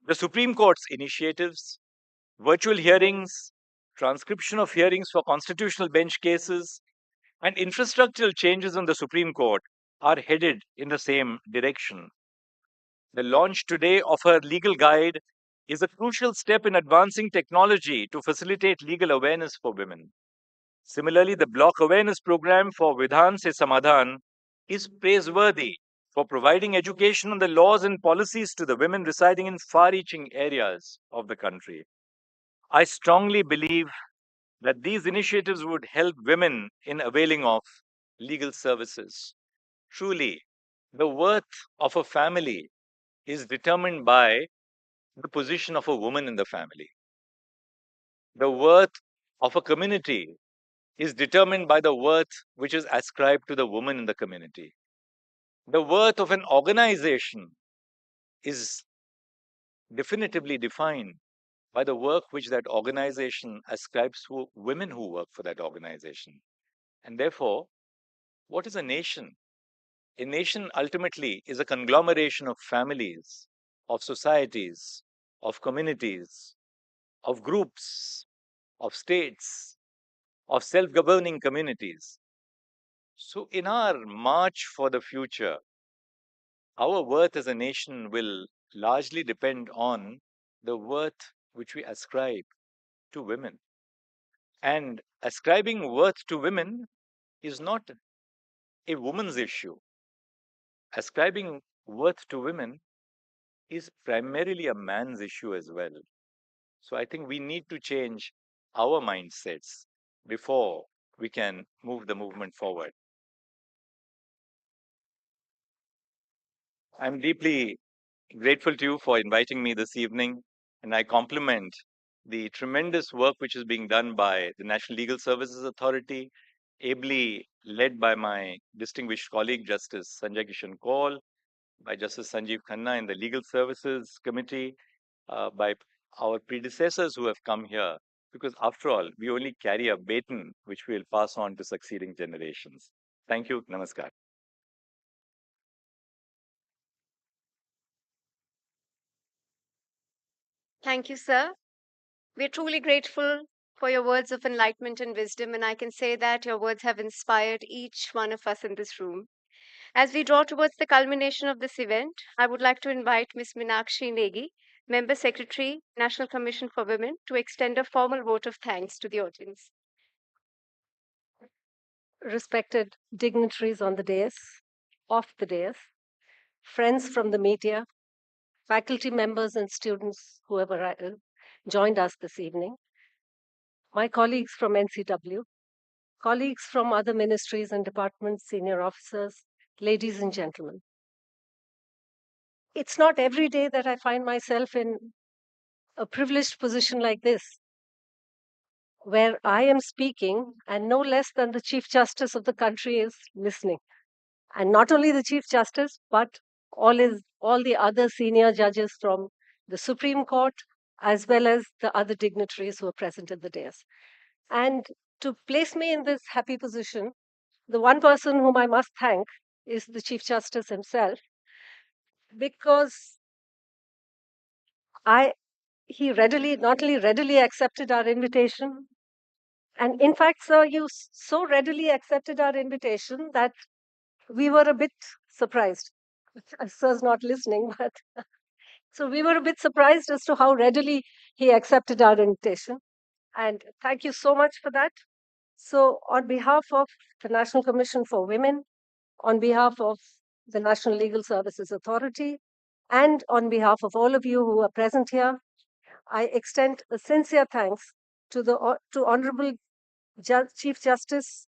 The Supreme Court's initiatives, virtual hearings, transcription of hearings for constitutional bench cases, and infrastructural changes on the Supreme Court are headed in the same direction. The launch today of her legal guide is a crucial step in advancing technology to facilitate legal awareness for women. Similarly, the block awareness program for Vidhan Se Samadhan is praiseworthy for providing education on the laws and policies to the women residing in far-reaching areas of the country. I strongly believe that these initiatives would help women in availing of legal services. Truly, the worth of a family is determined by the position of a woman in the family. The worth of a community is determined by the worth which is ascribed to the woman in the community. The worth of an organization is definitively defined by the work which that organization ascribes to women who work for that organization. And therefore, what is a nation? A nation ultimately is a conglomeration of families, of societies, of communities, of groups, of states, of self-governing communities. So in our march for the future, our worth as a nation will largely depend on the worth which we ascribe to women. And ascribing worth to women is not a woman's issue. Ascribing worth to women is primarily a man's issue as well. So I think we need to change our mindsets before we can move the movement forward. I'm deeply grateful to you for inviting me this evening, and I compliment the tremendous work which is being done by the National Legal Services Authority, ably led by my distinguished colleague, Justice Sanjay Kishan Kaul, by Justice Sanjeev Khanna in the Legal Services Committee, by our predecessors who have come here, because after all, we only carry a baton which we will pass on to succeeding generations. Thank you. Namaskar. Thank you, sir. We're truly grateful for your words of enlightenment and wisdom, and I can say that your words have inspired each one of us in this room. As we draw towards the culmination of this event, I would like to invite Ms. Meenakshi Negi, Member Secretary, National Commission for Women, to extend a formal vote of thanks to the audience. Respected dignitaries on the dais, off the dais, friends from the media, faculty members and students who have joined us this evening, my colleagues from NCW, colleagues from other ministries and departments, senior officers, ladies and gentlemen. It's not every day that I find myself in a privileged position like this, where I am speaking and no less than the Chief Justice of the country is listening. And not only the Chief Justice, but all the other senior judges from the Supreme Court, as well as the other dignitaries who are present at the dais. And to place me in this happy position, the one person whom I must thank is the Chief Justice himself, because he not only readily accepted our invitation, and in fact, sir, you so readily accepted our invitation that we were a bit surprised. Sir's not listening, but so we were a bit surprised as to how readily he accepted our invitation. And thank you so much for that. So on behalf of the National Commission for Women, on behalf of the National Legal Services Authority, and on behalf of all of you who are present here, I extend a sincere thanks to Honorable Chief Justice,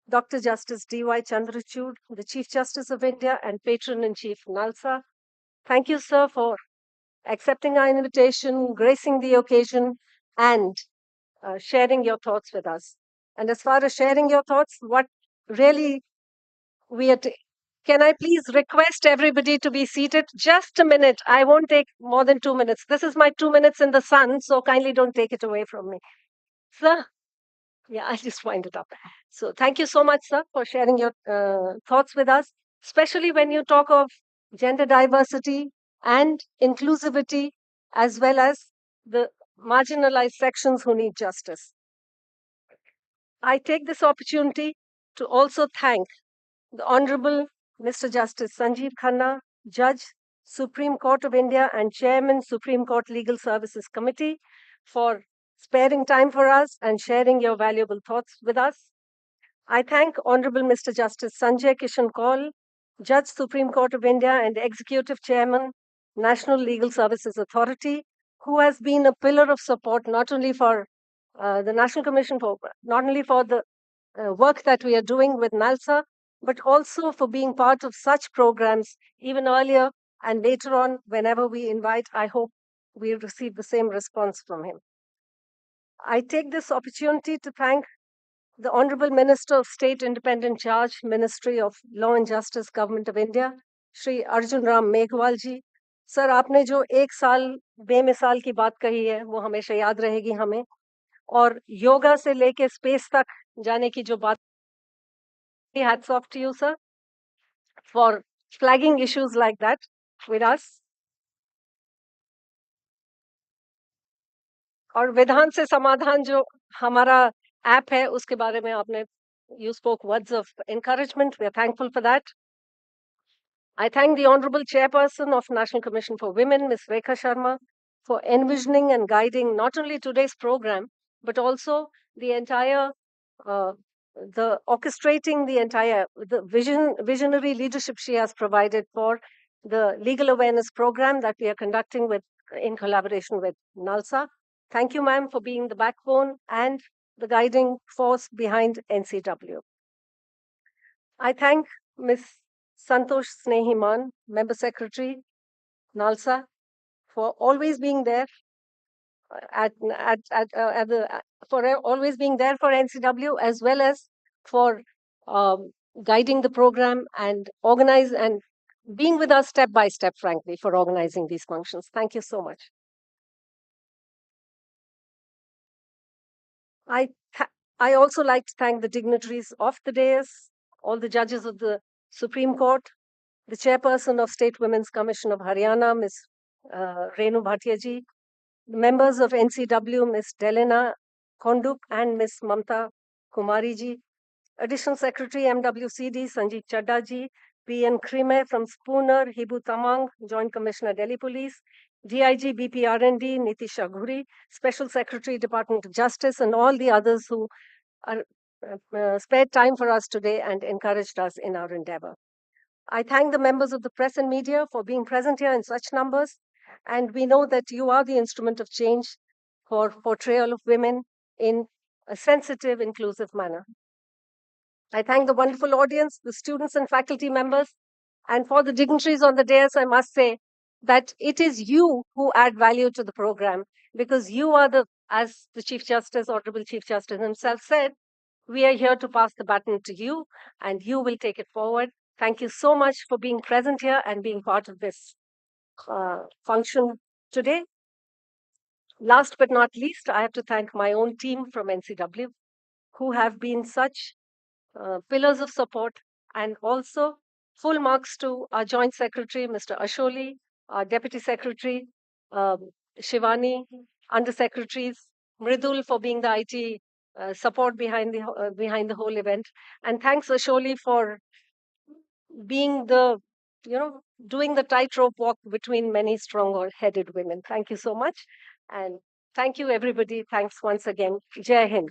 Dr. Justice D.Y. Chandrachud, the Chief Justice of India and Patron-in-Chief NALSA. Thank you, sir, for accepting our invitation, gracing the occasion, and sharing your thoughts with us. And as far as sharing your thoughts, what really we are. Can I please request everybody to be seated? Just a minute. I won't take more than 2 minutes. This is my 2 minutes in the sun, so kindly don't take it away from me. Sir? Yeah, I'll just wind it up. So thank you so much, sir, for sharing your thoughts with us, especially when you talk of gender diversity and inclusivity, as well as the marginalized sections who need justice. I take this opportunity to also thank the Honorable Mr. Justice Sanjeev Khanna, Judge, Supreme Court of India and Chairman, Supreme Court Legal Services Committee, for sparing time for us and sharing your valuable thoughts with us. I thank Honorable Mr. Justice Sanjay Kishan Kaul, Judge, Supreme Court of India and Executive Chairman, National Legal Services Authority, who has been a pillar of support not only for the National Commission for the work that we are doing with NALSA, but also for being part of such programs even earlier and later on, whenever we invite. I hope we receive the same response from him. I take this opportunity to thank the Honorable Minister of State Independent Charge, Ministry of Law and Justice, Government of India, Shri Arjun Ram Meghwal ji. Sir आपने जो 1 साल बेमिसाल की बात कही है वो हमेशा याद रहेगी हमें, और योगा से लेके स्पेस तक जाने की जो बात, hats off to you, sir, for flagging issues like that with us. और विधान से समाधान जो हमारा ऐप है उसके बारे में आपने, you spoke words of encouragement. We are thankful for that. I thank the Honorable Chairperson of National Commission for Women, Ms. Rekha Sharma, for envisioning and guiding not only today's program, but also the entire, the orchestrating the entire, the visionary leadership she has provided for the legal awareness program that we are conducting in collaboration with NALSA. Thank you, ma'am, for being the backbone and the guiding force behind NCW. I thank Ms. Santosh Snehiman, Member Secretary, NALSA, for always being there always being there for NCW, as well as for guiding the program and being with us step by step, frankly, for organizing these functions. Thank you so much. I also like to thank the dignitaries of the dais, all the judges of the Supreme Court, the chairperson of State Women's Commission of Haryana, Ms. Renu Bhatia ji, the members of NCW, Ms. Delena Konduk and Ms. Mamta Kumari ji, Additional Secretary MWCD Sanjeev Chadda ji, PN Krime from Spooner, Hibu Tamang, Joint Commissioner Delhi Police, DIG BPRND Nitisha Ghuri, Special Secretary Department of Justice, and all the others who spared time for us today and encouraged us in our endeavor. I thank the members of the press and media for being present here in such numbers, and we know that you are the instrument of change for portrayal of women in a sensitive, inclusive manner. I thank the wonderful audience, the students and faculty members, and for the dignitaries on the dais, I must say that it is you who add value to the program, because you are as the Chief Justice, Honorable Chief Justice himself said, we are here to pass the baton to you, and you will take it forward. Thank you so much for being present here and being part of this function today. Last but not least, I have to thank my own team from NCW, who have been such pillars of support, and also full marks to our Joint Secretary, Mr. Asholi, our Deputy Secretary, Shivani, Under Secretaries, Mridul for being the IT support behind the whole event. And thanks, Asholi, for being doing the tightrope walk between many strong-headed women. Thank you so much. And thank you, everybody. Thanks once again. Jai Hind.